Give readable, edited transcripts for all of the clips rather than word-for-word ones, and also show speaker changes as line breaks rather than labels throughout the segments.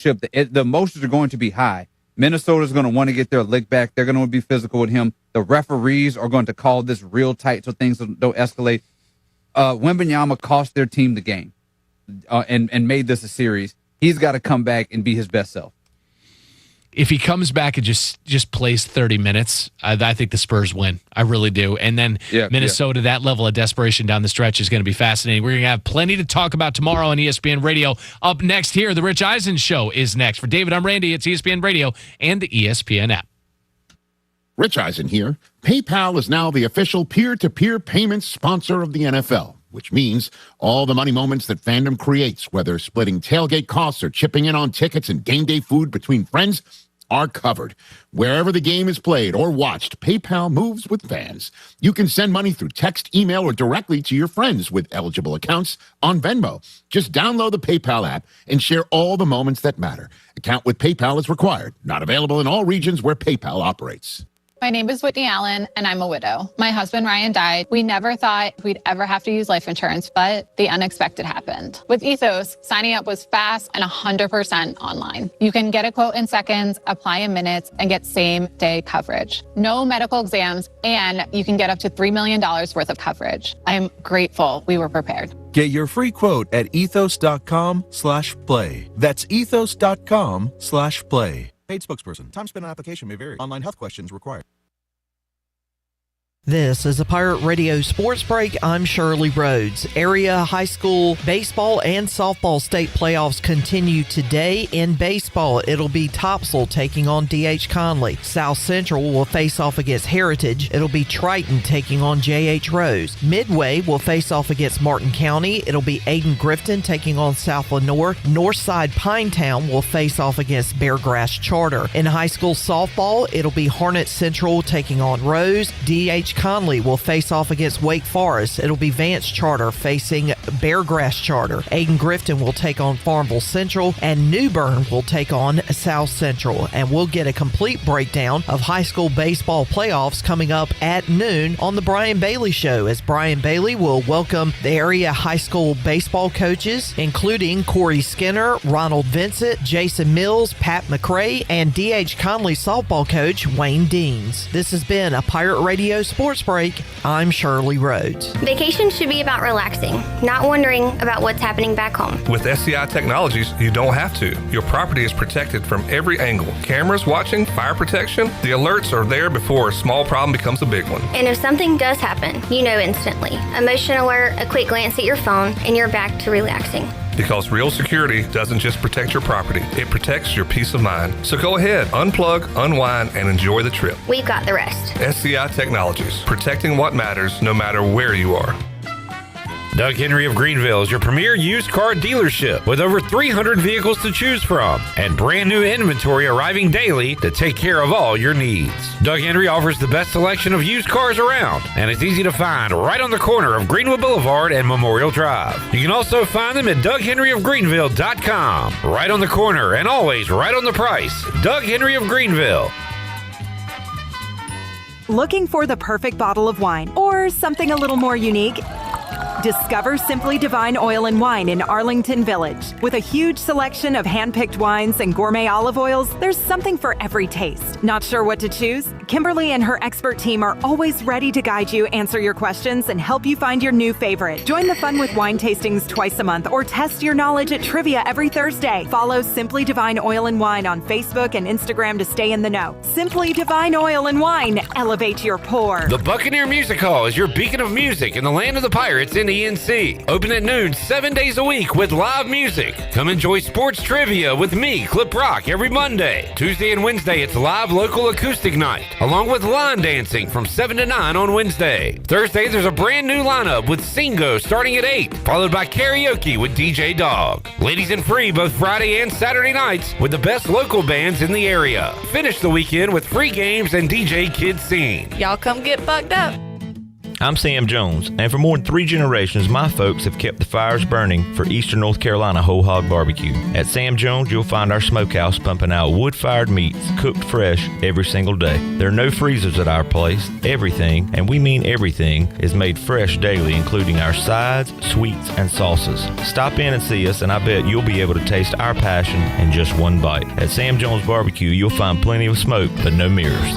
The emotions are going to be high. Minnesota's going to want to get their lick back. They're going to be physical with him. The referees are going to call this real tight so things don't escalate. Wembanyama cost their team the game and made this a series. He's got to come back and be his best self.
If he comes back and just plays 30 minutes, I think the Spurs win. I really do. And then Minnesota, that level of desperation down the stretch is going to be fascinating. We're going to have plenty to talk about tomorrow on ESPN Radio. Up next here, The Rich Eisen Show is next. For David, I'm Randy. It's ESPN Radio and the ESPN app.
Rich Eisen here. PayPal is now the official peer-to-peer payments sponsor of the NFL, which means all the money moments that fandom creates, whether splitting tailgate costs or chipping in on tickets and game day food between friends, are covered. Wherever the game is played or watched, PayPal moves with fans. You can send money through text, email, or directly to your friends with eligible accounts on Venmo. Just download the PayPal app and share all the moments that matter. Account with PayPal is required. Not available in all regions where PayPal operates.
My name is Whitney Allen, and I'm a widow. My husband, Ryan, died. We never thought we'd ever have to use life insurance, but the unexpected happened. With Ethos, signing up was fast and 100% online. You can get a quote in seconds, apply in minutes, and get same-day coverage. No medical exams, and you can get up to $3 million worth of coverage. I am grateful we were prepared.
Get your free quote at ethos.com/play. That's ethos.com/play. Paid spokesperson. Time spent on application may vary. Online health questions required.
This is a Pirate Radio Sports Break. I'm Shirley Rhodes. Area high school baseball and softball state playoffs continue today. In baseball, it'll be Topsail taking on D.H. Conley. South Central will face off against Heritage. It'll be Triton taking on J.H. Rose. Midway will face off against Martin County. It'll be Aiden Grifton taking on South Lenoir. Northside Pinetown will face off against Beargrass Charter. In high school softball, it'll be Harnett Central taking on Rose. D.H. Conley will face off against Wake Forest. It'll be Vance Charter facing Beargrass Charter. Aiden Grifton will take on Farmville Central, and New Bern will take on South Central. And we'll get a complete breakdown of high school baseball playoffs coming up at noon on the Brian Bailey Show, as Brian Bailey will welcome the area high school baseball coaches, including Corey Skinner, Ronald Vincent, Jason Mills, Pat McRae, and D.H. Conley softball coach Wayne Deans. This has been a Pirate Radio Sports Break. I'm Shirley Rhodes.
Vacation should be about relaxing, not wondering about what's happening back home.
With SCI Technologies, you don't have to. Your property is protected from every angle. Cameras watching, fire protection, the alerts are there before a small problem becomes a big one.
And if something does happen, you know instantly. A motion alert, a quick glance at your phone, and you're back to relaxing.
Because real security doesn't just protect your property, it protects your peace of mind. So go ahead, unplug, unwind, and enjoy the trip.
We've got the rest.
SCI Technologies, protecting what matters no matter where you are.
Doug Henry of Greenville is your premier used car dealership with over 300 vehicles to choose from and brand new inventory arriving daily to take care of all your needs. Doug Henry offers the best selection of used cars around, and it's easy to find right on the corner of Greenwood Boulevard and Memorial Drive. You can also find them at DougHenryofGreenville.com. Right on the corner and always right on the price. Doug Henry of Greenville.
Looking for the perfect bottle of wine or something a little more unique? Discover Simply Divine Oil and Wine in Arlington Village. With a huge selection of hand-picked wines and gourmet olive oils, there's something for every taste. Not sure what to choose? Kimberly and her expert team are always ready to guide you, answer your questions, and help you find your new favorite. Join the fun with wine tastings twice a month or test your knowledge at trivia every Thursday. Follow Simply Divine Oil and Wine on Facebook and Instagram to stay in the know. Simply Divine Oil and Wine. Elevate your pour.
The Buccaneer Music Hall is your beacon of music in the land of the Pirates in ENC. Open at noon 7 days a week with live music. Come enjoy sports trivia with me, Clip Rock, every Monday. Tuesday and Wednesday, it's live local acoustic night, along with line dancing from 7 to 9 on Wednesday. Thursday, there's a brand new lineup with Singo starting at 8, followed by karaoke with DJ Dog. Ladies and free both Friday and Saturday nights with the best local bands in the area. Finish the weekend with free games and DJ Kid Scene.
Y'all come get bucked up. I'm Sam Jones, and for more than 3 generations, my folks have kept the fires burning for Eastern North Carolina Whole Hog Barbecue. At Sam Jones, you'll find our smokehouse pumping out wood-fired meats, cooked fresh every single day. There are no freezers at our place. Everything, and we mean everything, is made fresh daily, including our sides, sweets, and sauces. Stop in and see us, and I bet you'll be able to taste our passion in just one bite. At Sam Jones Barbecue, you'll find plenty of smoke, but no mirrors.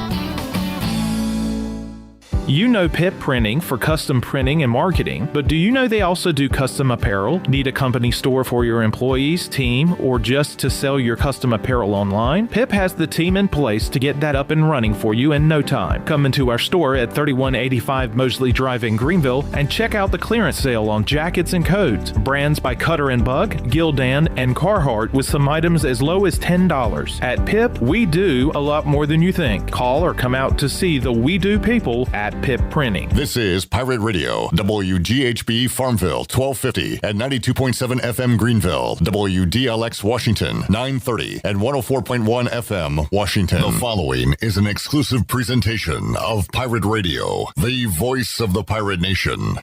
You know Pip Printing for custom printing and marketing, but do you know they also do custom apparel? Need a company store for your employees, team, or just to sell your custom apparel online? Pip has the team in place to get that up and running for you in no time. Come into our store at 3185 Mosley Drive in Greenville and check out the clearance sale on jackets and coats. Brands by Cutter & Buck, Gildan, and Carhartt with some items as low as $10. At Pip, we do a lot more than you think. Call or come out to see the We Do people at Pip Printing.
This is Pirate Radio, WGHB Farmville, 1250 and 92.7 FM Greenville, WDLX Washington, 930 and 104.1 FM Washington. The following is an exclusive presentation of Pirate Radio, the voice of the pirate nation.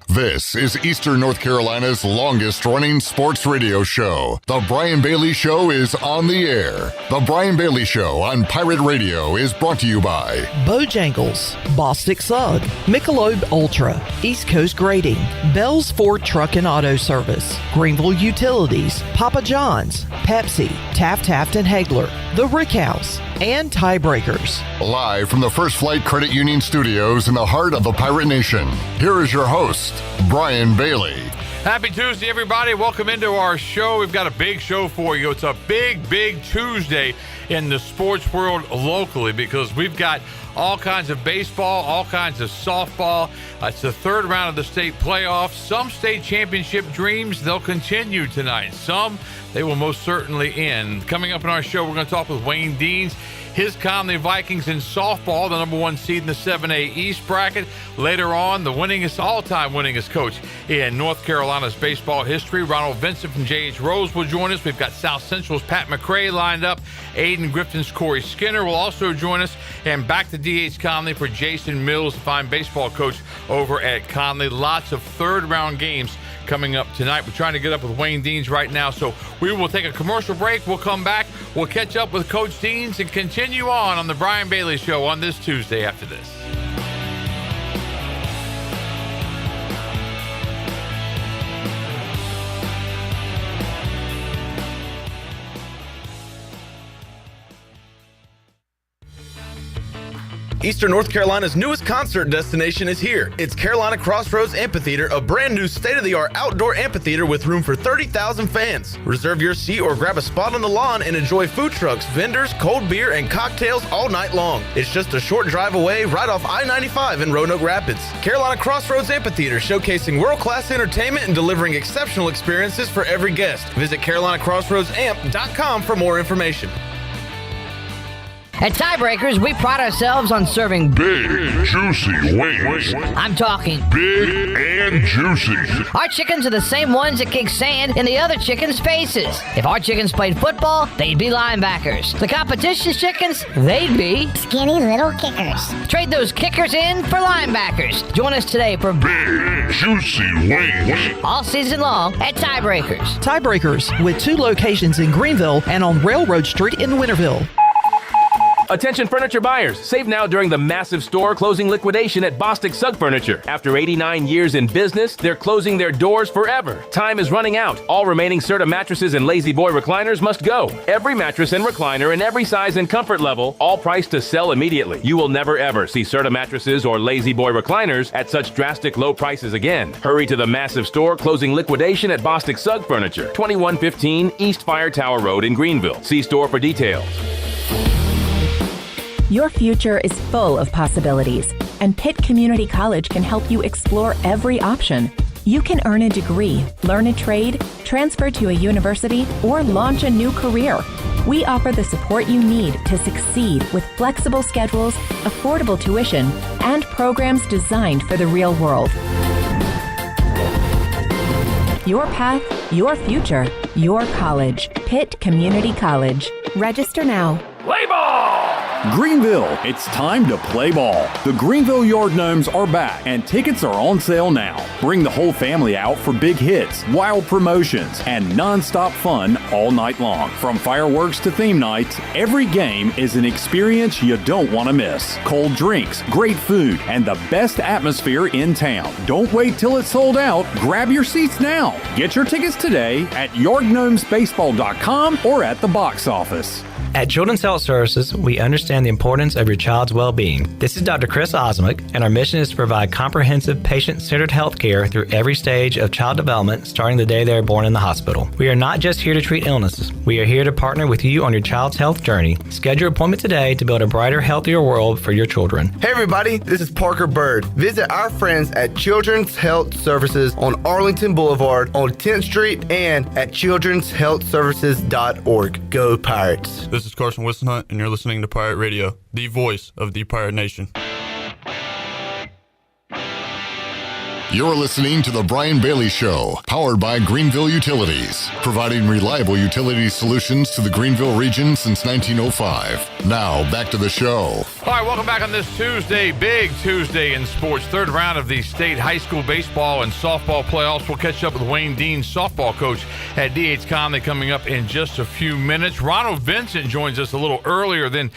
This is Eastern North Carolina's longest-running sports radio show. The Brian Bailey Show is on the air. The Brian Bailey Show on Pirate Radio is brought to you by
Bojangles, Bostic Sugg, Michelob Ultra, East Coast Grading, Bell's Ford Truck and Auto Service, Greenville Utilities, Papa John's, Pepsi, Taft and Hagler, The Rick House, and Tiebreakers.
Live from the First Flight Credit Union Studios in the heart of the Pirate Nation, here is your host, Brian Bailey.
Happy Tuesday, everybody. Welcome into our show. We've got a big show for you. It's a big Tuesday in the sports world locally because we've got all kinds of baseball, all kinds of softball. It's the third round of the state playoffs. Some state championship dreams, they'll continue tonight. Some, they will most certainly end. Coming up in our show, we're going to talk with Wayne Deans. His Conley Vikings in softball, the number 1 seed in the 7A East bracket. Later on, the all-time winningest coach in North Carolina's baseball history, Ronald Vincent from J.H. Rose, will join us. We've got South Central's Pat McRae lined up. Aiden Griffin's Corey Skinner will also join us. And back to D.H. Conley for Jason Mills, the fine baseball coach over at Conley. Lots of third-round games coming up tonight. We're trying to get up with Wayne Deans right now, so we will take a commercial break. We'll come back. We'll catch up with Coach Deans and continue on the Brian Bailey Show on this Tuesday after this.
Eastern North Carolina's newest concert destination is here. It's Carolina Crossroads Amphitheater, a brand new state-of-the-art outdoor amphitheater with room for 30,000 fans. Reserve your seat or grab a spot on the lawn and enjoy food trucks, vendors, cold beer, and cocktails all night long. It's just a short drive away right off I-95 in Roanoke Rapids. Carolina Crossroads Amphitheater, showcasing world-class entertainment and delivering exceptional experiences for every guest. Visit CarolinaCrossroadsAmp.com for more information.
At Tiebreakers, we pride ourselves on serving
big, juicy wings.
I'm talking
big and juicy.
Our chickens are the same ones that kick sand in the other chickens' faces. If our chickens played football, they'd be linebackers. The competition's chickens, they'd be
skinny little kickers.
Trade those kickers in for linebackers. Join us today for
big, juicy wings.
All season long at Tiebreakers.
Tiebreakers, with 2 locations in Greenville and on Railroad Street in Winterville.
Attention furniture buyers, save now during the massive store closing liquidation at Bostic Sugg Furniture. After 89 years in business, they're closing their doors forever. Time is running out. All remaining Serta mattresses and Lazy Boy recliners must go. Every mattress and recliner in every size and comfort level, all priced to sell immediately. You will never ever see Serta mattresses or Lazy Boy recliners at such drastic low prices again. Hurry to the massive store closing liquidation at Bostic Sugg Furniture, 2115 East Fire Tower Road in Greenville. See store for details.
Your future is full of possibilities, and Pitt Community College can help you explore every option. You can earn a degree, learn a trade, transfer to a university, or launch a new career. We offer the support you need to succeed with flexible schedules, affordable tuition, and programs designed for the real world. Your path, your future, your college. Pitt Community College. Register now.
Play ball!
Greenville, it's time to play ball. The Greenville Yard Gnomes are back, and tickets are on sale now. Bring the whole family out for big hits, wild promotions, and non-stop fun all night long. From fireworks to theme nights, every game is an experience you don't want to miss. Cold drinks, great food, and the best atmosphere in town. Don't wait till it's sold out. Grab your seats now. Get your tickets today at yardgnomesbaseball.com or at the box office.
At Children's Health Services, we understand the importance of your child's well-being. This is Dr. Chris Osmick, and our mission is to provide comprehensive, patient-centered health care through every stage of child development, starting the day they are born in the hospital. We are not just here to treat illnesses. We are here to partner with you on your child's health journey. Schedule an appointment today to build a brighter, healthier world for your children.
Hey everybody, this is Parker Bird. Visit our friends at Children's Health Services on Arlington Boulevard on 10th Street and at childrenshealthservices.org. Go Pirates.
This is Carson Wissenhunt, and you're listening to Pirate Radio, the voice of the Pirate Nation.
You're listening to The Brian Bailey Show, powered by Greenville Utilities, providing reliable utility solutions to the Greenville region since 1905. Now, back to the show.
All right, welcome back on this Tuesday, big Tuesday in sports. Third round of the state high school baseball and softball playoffs. We'll catch up with Wayne Dean, softball coach at D.H. Conley, coming up in just a few minutes. Ronald Vincent joins us a little earlier than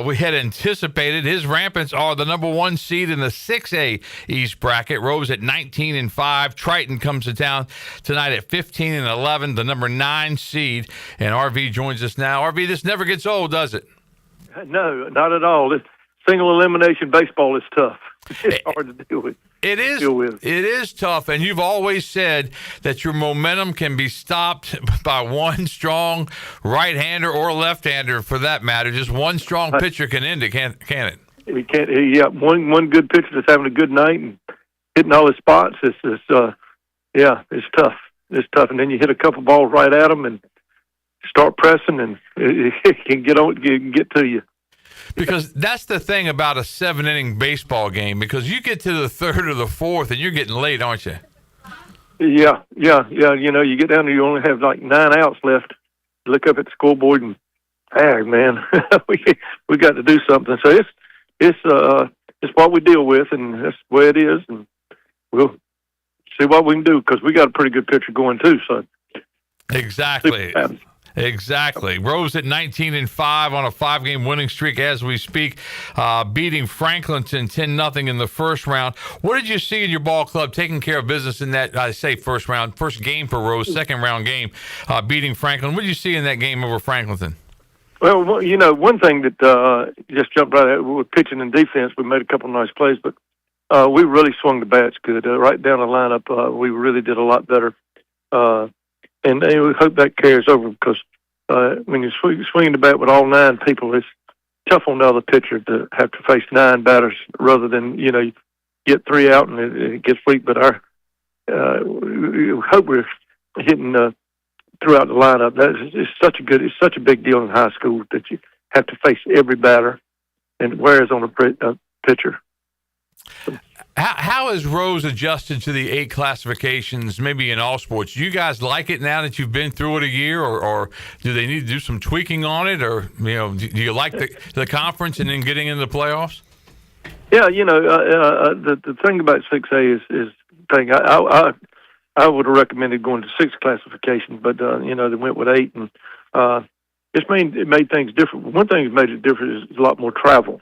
we had anticipated. His Rampants are the number 1 seed in the 6A East bracket. Rose at 19-5. Triton comes to town tonight at 15-11, the number 9 seed. And RV joins us now. RV, this never gets old, does it?
No, not at all. This single elimination baseball is tough. It's hard to deal with.
It is. It is tough, and you've always said that your momentum can be stopped by one strong right-hander or left-hander, for that matter. Just one strong pitcher can end it, can it?
He can't. Yeah, one good pitcher that's having a good night and hitting all his spots. It's tough. It's tough, and then you hit a couple balls right at him and start pressing, and it can get to you.
Because that's the thing about a 7-inning baseball game, because you get to the third or the fourth and you're getting late, aren't you?
Yeah. You know, you get down there, you only have like 9 outs left. You look up at the scoreboard and, hey, man, we got to do something. So it's what we deal with, and that's the way it is, and we'll see what we can do, because we got a pretty good pitcher going too. So
exactly. Rose at 19-5 on a 5-game winning streak as we speak, beating Franklinton 10-0 in the first round. What did you see in your ball club taking care of business in that, first game for Rose, second round game, beating Franklin? What did you see in that game over Franklinton?
Well, you know, one thing that just jumped right out, with pitching and defense, we made a couple of nice plays, but we really swung the bats good. Right down the lineup, we really did a lot better. And we hope that carries over, because when you're swinging the bat with all 9 people, it's tough on the other pitcher to have to face 9 batters rather than, you know, you get 3 out and it gets weak. But we hope we're hitting throughout the lineup. It's such a big deal in high school that you have to face every batter, and whereas on a pitcher.
How has Rose adjusted to the 8 classifications, maybe in all sports? Do you guys like it now that you've been through it a year, or do they need to do some tweaking on it, or do you like the conference and then getting into the playoffs?
Yeah, the thing about 6A is I would have recommended going to 6 classification, but they went with 8, and it made things different. One thing that made it different is a lot more travel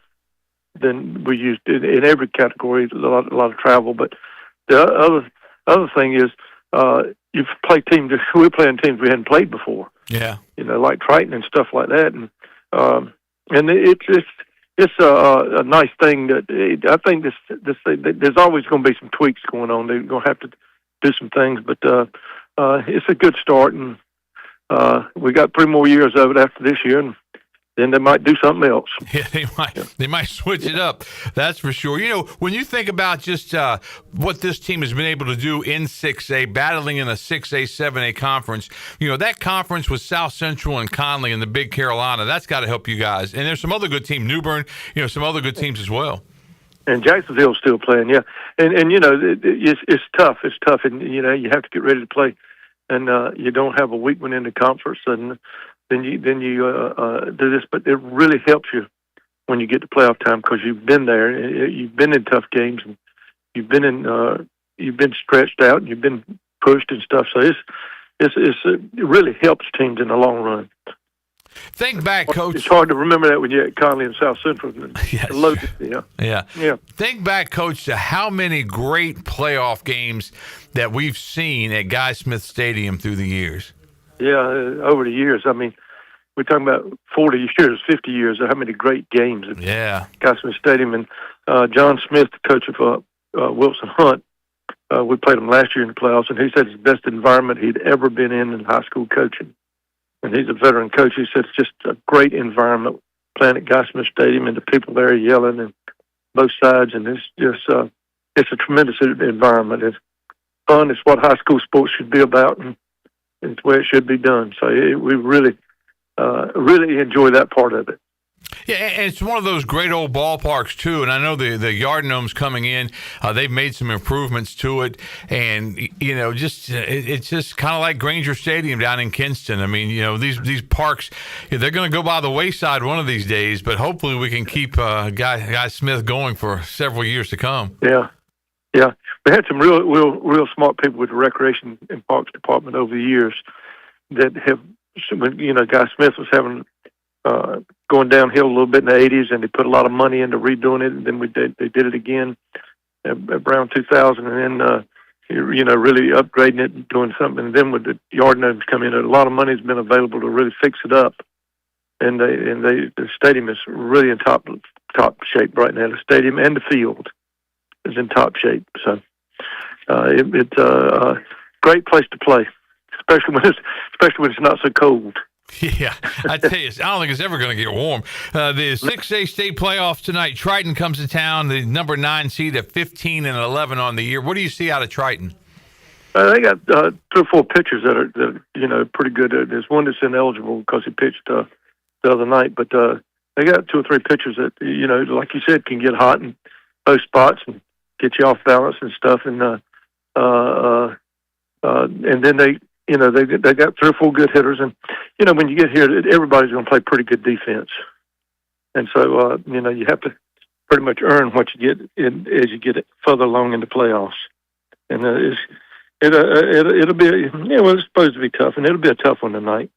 than we used in every category. A lot of travel, but the other thing is you play teams. We're playing teams we hadn't played before.
Yeah,
like Triton and stuff like that, and it's a nice thing. That I think there's always going to be some tweaks going on. They're going to have to do some things, but it's a good start, and we got 3 more years of it after this year, and then they might do something else.
Yeah, they might switch it up. That's for sure. When you think about just what this team has been able to do in 6A, battling in a 6A, 7A conference, that conference with South Central and Conley and the Big Carolina, that's got to help you guys. And there's some other good teams, New Bern, some other good teams as well.
And Jacksonville's still playing, yeah. And it's tough. It's tough, and you have to get ready to play, and you don't have a weak one in the conference, and then you do this, but it really helps you when you get to playoff time because you've been there, you've been in tough games, and you've been stretched out, and you've been pushed and stuff. So it really helps teams in the long run.
Think back, Coach.
It's hard to remember that when you're at Conley and South Central.
Yes.
Yeah.
Think back, Coach, to how many great playoff games that we've seen at Guy Smith Stadium through the years.
Yeah, over the years. I mean, we're talking about 40 years, 50 years of how many great games at Guy Smith Stadium. And John Smith, the coach of Wilson Hunt, we played him last year in the playoffs, and he said it's the best environment he'd ever been in high school coaching. And he's a veteran coach. He said it's just a great environment playing at Guy Smith Stadium, and the people there yelling and both sides, and it's just it's a tremendous environment. It's fun. It's what high school sports should be about, and it's the way it should be done. So we really enjoy that part of it.
Yeah, and it's one of those great old ballparks, too. And I know the Yard Gnomes coming in, they've made some improvements to it. And, it's just kind of like Granger Stadium down in Kinston. I mean, these parks, they're going to go by the wayside one of these days. But hopefully we can keep Guy Smith going for several years to come.
Yeah. We had some real smart people with the Recreation and Parks Department over the years that have, Guy Smith was having going downhill a little bit in the 80s, and they put a lot of money into redoing it, and then they did it again around 2000, and then really upgrading it and doing something. And then with the Yard Gnomes come in, a lot of money has been available to really fix it up, and the stadium is really in top shape right now. The stadium and the field is in top shape, so it's a great place to play, especially when it's not so cold.
Yeah, I tell you, I don't think it's ever going to get warm. The 6A state playoffs tonight. Triton comes to town, the number 9 seed at 15-11 on the year. What do you see out of Triton?
They got 3 or 4 pitchers that are pretty good. There's one that's ineligible because he pitched the other night, but they got 2 or 3 pitchers that like you said, can get hot in both spots and get you off balance and stuff. And then they got 3 or 4 good hitters, and when you get here, everybody's going to play pretty good defense, and so you have to pretty much earn what you get as you get further along in the playoffs, and it'll be it's supposed to be tough, and it'll be a tough one tonight.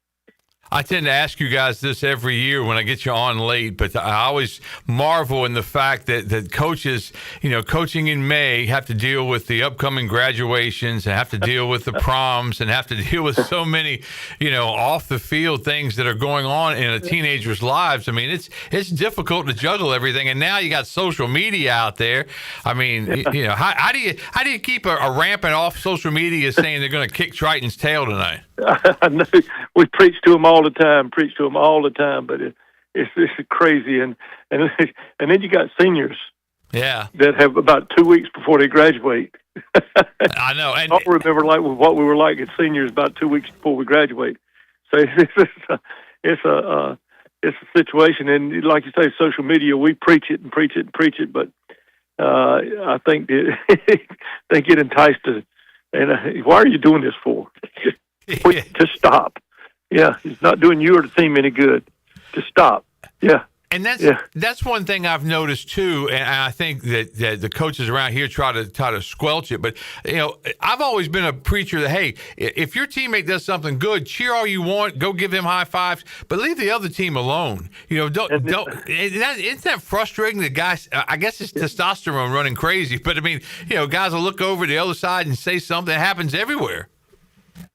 I tend to ask you guys this every year when I get you on late, but I always marvel in the fact that coaches, coaching in May, have to deal with the upcoming graduations and have to deal with the proms and have to deal with so many, off the field things that are going on in a teenager's lives. I mean, it's difficult to juggle everything, and now you got social media out there. I mean, how do you keep a rampant off social media saying they're going to kick Triton's tail tonight?
I know we preach to them all the time, but it's crazy, and then you got seniors, that have about 2 weeks before they graduate.
I know, and
I remember what we were like as seniors about 2 weeks before we graduate. So it's a situation, and like you say, social media, we preach it, but I think they get enticed to. And why are you doing this for? Just stop. Yeah, it's not doing you or the team any good. Just stop. Yeah.
And that's one thing I've noticed too, and I think that the coaches around here try to squelch it. But I've always been a preacher that, hey, if your teammate does something good, cheer all you want, go give them high fives, but leave the other team alone. Isn't that frustrating? The guys, I guess it's testosterone running crazy, but I mean, guys will look over the other side and say something that happens everywhere.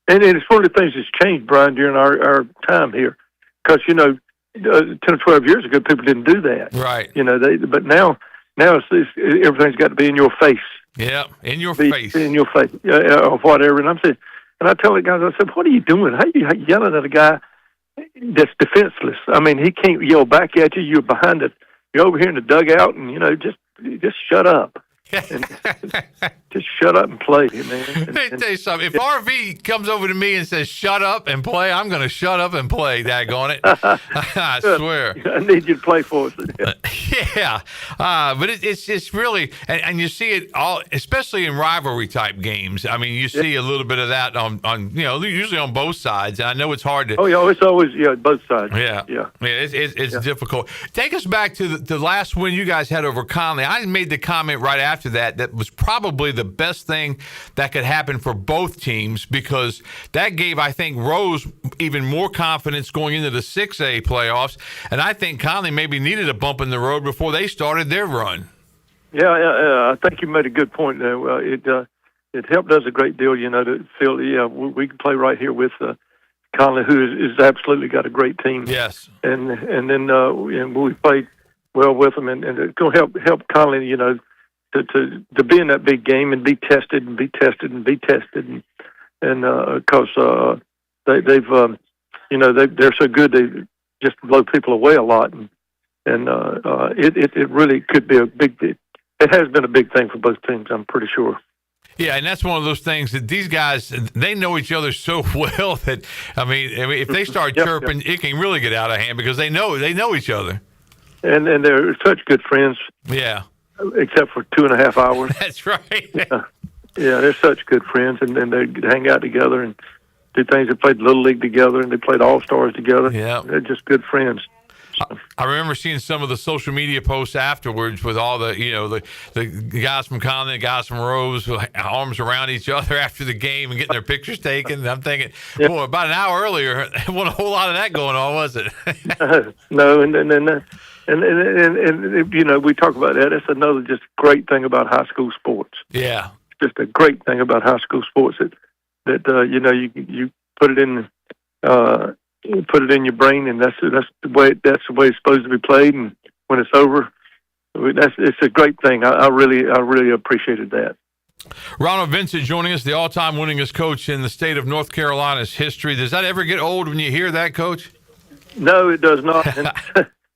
And it's one of the things that's changed, Brian, during our time here, because 10 or 12 years ago, people didn't do that.
Right.
But now everything's got to be in your face.
Yeah, in your face.
In your face, or whatever. And I'm saying, and I tell the guys, I said, what are you doing? How are you yelling at a guy that's defenseless? I mean, he can't yell back at you. You're behind it. You're over here in the dugout, and just shut up. And just shut up and play, man.
Let me tell you something. If RV comes over to me and says, shut up and play, I'm going to shut up and play, daggone it. I swear.
I need you to play for us.
Yeah, but it's really, and you see it all, especially in rivalry type games. I mean, you see a little bit of that on usually on both sides. And I know it's hard to.
Oh yeah, it's always both sides.
Yeah. It's difficult. Take us back to the last win you guys had over Conley. I made the comment right after that was probably the best thing that could happen for both teams, because that gave, I think, Rose even more confidence going into the 6A playoffs, and I think Conley maybe needed a bump in the road before they started their run.
Yeah, I think you made a good point there. It helped us a great deal, to feel we can play right here with Conley, who is absolutely got a great team.
Yes,
and then we played well with them, and it's going to help Conley, to be in that big game and be tested and be tested and be tested, and because they've they're so good, they just blow people away a lot, and it really could be a big. It has been a big thing for both teams, I'm pretty sure.
Yeah, and that's one of those things that these guys, they know each other so well that, I mean if they start chirping, it can really get out of hand because they know each other.
And they're such good friends.
Yeah.
Except for 2.5 hours.
That's right.
Yeah, they're such good friends, and they hang out together and do things. They played Little League together, and they played All-Stars together.
Yeah.
They're just good friends.
I remember seeing some of the social media posts afterwards with all the the guys from Conley, the guys from Rose, with arms around each other after the game and getting their pictures taken. And I'm thinking, boy, about an hour earlier, there wasn't a whole lot of that going on, was it?
No, and we talk about that. That's another just great thing about high school sports.
Yeah,
it's just a great thing about high school sports that you put it in. You put it in your brain, and that's the way it's supposed to be played. And when it's over, it's a great thing. I really appreciated that.
Ronald Vincent joining us, the all-time winningest coach in the state of North Carolina's history. Does that ever get old when you hear that, Coach?
No, it does not. And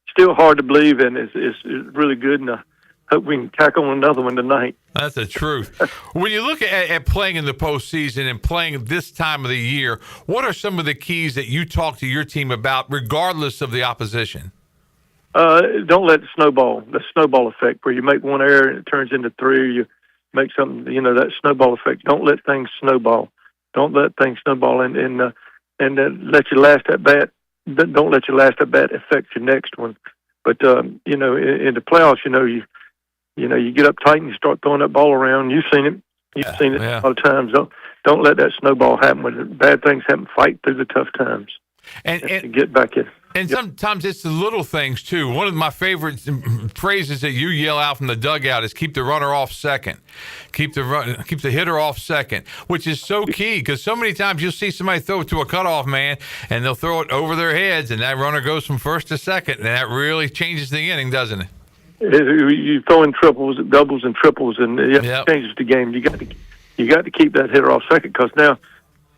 still hard to believe, and it's really good. And I hope we can tack on another one tonight.
That's the truth. When you look at playing in the postseason and playing this time of the year, what are some of the keys that you talk to your team about, regardless of the opposition?
Don't let the snowball effect, where you make one error and it turns into three, or you make something, that snowball effect. Don't let things snowball. Don't let things snowball, and let your last at bat. Don't let your last at bat affect your next one. But in the playoffs, you get up tight and you start throwing that ball around. You've seen it. You've seen it a lot of times. Don't let that snowball happen. When bad things happen, fight through the tough times and get back in.
And sometimes it's the little things, too. One of my favorite phrases that you yell out from the dugout is keep the runner off second. Keep the hitter off second, which is so key, because so many times you'll see somebody throw it to a cutoff man, and they'll throw it over their heads, and that runner goes from first to second, and that really changes the inning, doesn't it?
You throw in doubles and triples, and it changes the game. You got to keep that hitter off second, because now,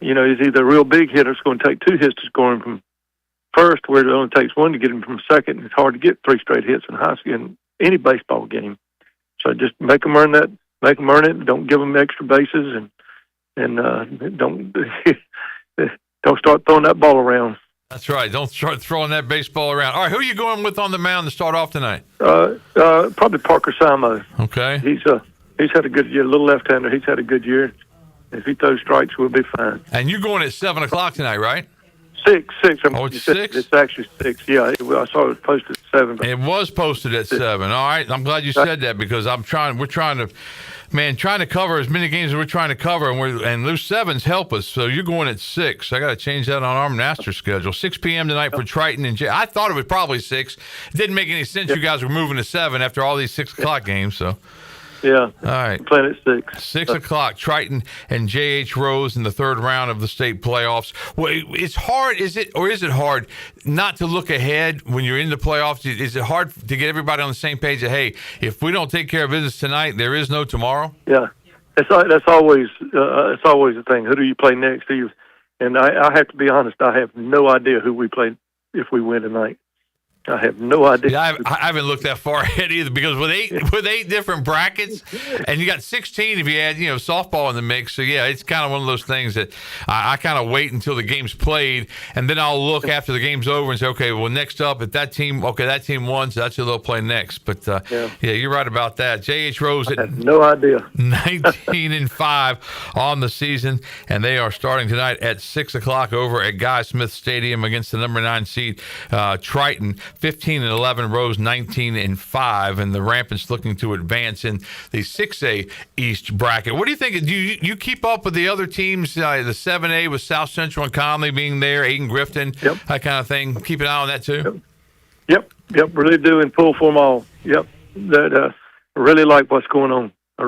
it's either a real big hitter that's going to take two hits to score him from first, where it only takes one to get him from second. It's hard to get 3 straight hits in any baseball game. So just make them earn that. Make them earn it. Don't give them extra bases, and don't start throwing that ball around.
That's right. Don't start throwing that baseball around. All right, who are you going with on the mound to start off tonight?
Probably Parker Simo.
Okay.
He's had a good year. A little left-hander. He's had a good year. If he throws strikes, we'll be fine.
And you're going at 7 o'clock tonight, right?
6.
It's 6?
It's actually 6, yeah. I saw it was posted at 7.
It was posted at 7. All right. I'm glad you said that, because we're trying to cover as many games as we're trying to cover, and those 7s help us. So you're going at 6. I got to change that on our master schedule. 6 p.m. tonight for Triton and I thought it was probably 6. It didn't make any sense. You guys were moving to 7 after all these 6 o'clock games, so.
Yeah.
All right.
Playing at 6.
6 o'clock. Triton and J.H. Rose in the third round of the state playoffs. Well, it's hard, is it hard not to look ahead when you're in the playoffs? Is it hard to get everybody on the same page that, hey, if we don't take care of business tonight, there is no tomorrow?
Yeah. That's always the thing. Who do you play next? And I have to be honest, I have no idea who we play if we win tonight. I have no idea.
Yeah, I haven't looked that far ahead either, because with eight different brackets, and you got 16 if you add softball in the mix. So yeah, it's kind of one of those things that I kind of wait until the game's played, and then I'll look after the game's over and say, okay, well next up, if that team won, so that's who they'll play next. But yeah, you're right about that. J.H. Rose
I have no idea.
19-5 on the season, and they are starting tonight at 6:00 over at Guy Smith Stadium against the number 9 seed Triton. 15-11, Rose 19-5, and the Rampants looking to advance in the 6A East bracket. What do you think? Do you keep up with the other teams, the 7A with South Central and Conley being there, Aidan Grifton, that kind of thing? Keep an eye on that too?
Yep, really do, and pull for them all. Yep, I really like what's going on. I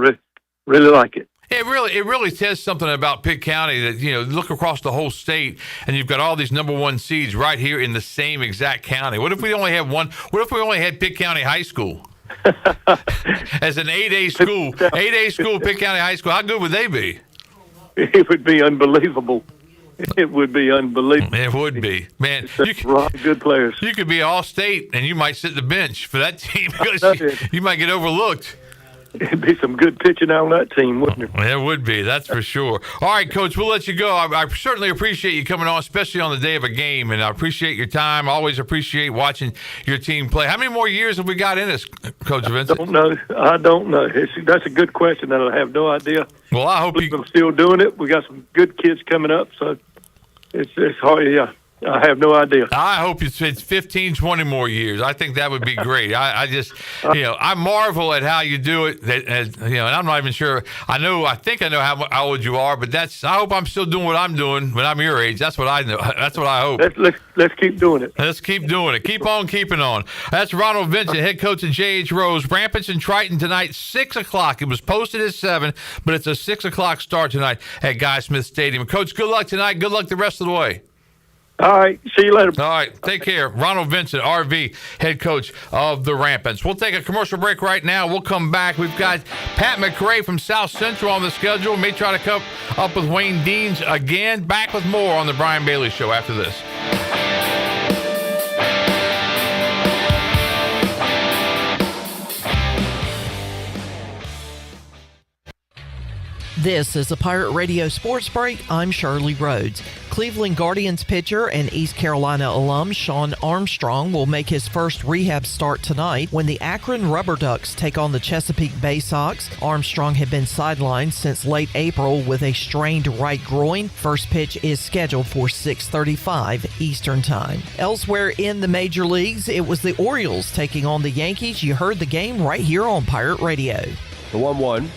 really like it.
It really says something about Pitt County that, look across the whole state and you've got all these number 1 seeds right here in the same exact county. What if we only had one? What if we only had Pitt County High School as an 8A school? 8A school, Pitt County High School. How good would they be?
It would be unbelievable. It would be unbelievable.
It would be, man.
Good players.
You could be all state, and you might sit the bench for that team because you might get overlooked.
It'd be some good pitching on that team, wouldn't it?
It would be, that's for sure. All right, Coach, we'll let you go. I certainly appreciate you coming on, especially on the day of a game, and I appreciate your time. I always appreciate watching your team play. How many more years have we got in us, Coach Vincent?
I don't know. That's a good question that I have no idea.
Well, I hope
I'm still doing it. We got some good kids coming up, so it's hard. Yeah. I have no idea.
I hope it's 15, 20 more years. I think that would be great. I just, I marvel at how you do it. And I'm not even sure. I think I know how old you are, but I hope I'm still doing what I'm doing when I'm your age. That's what I know. That's what I hope.
Let's keep doing it.
Let's keep doing it. Keep on keeping on. That's Ronald Vincent, head coach of J.H. Rose. Rampants and Triton tonight, 6:00. It was posted at 7, but it's a 6:00 start tonight at Guy Smith Stadium. Coach, good luck tonight. Good luck the rest of the way.
All right. See you later.
All right. Take care. Ronald Vincent, RV, head coach of the Rampants. We'll take a commercial break right now. We'll come back. We've got Pat McRae from South Central on the schedule. May try to come up with Wayne Deans again. Back with more on the Brian Bailey Show after this.
This is a Pirate Radio Sports Break. I'm Shirley Rhodes. Cleveland Guardians pitcher and East Carolina alum Sean Armstrong will make his first rehab start tonight when the Akron Rubber Ducks take on the Chesapeake Bay Sox. Armstrong had been sidelined since late April with a strained right groin. First pitch is scheduled for 6:35 Eastern Time. Elsewhere in the major leagues, it was the Orioles taking on the Yankees. You heard the game right here on Pirate Radio.
The 1-1.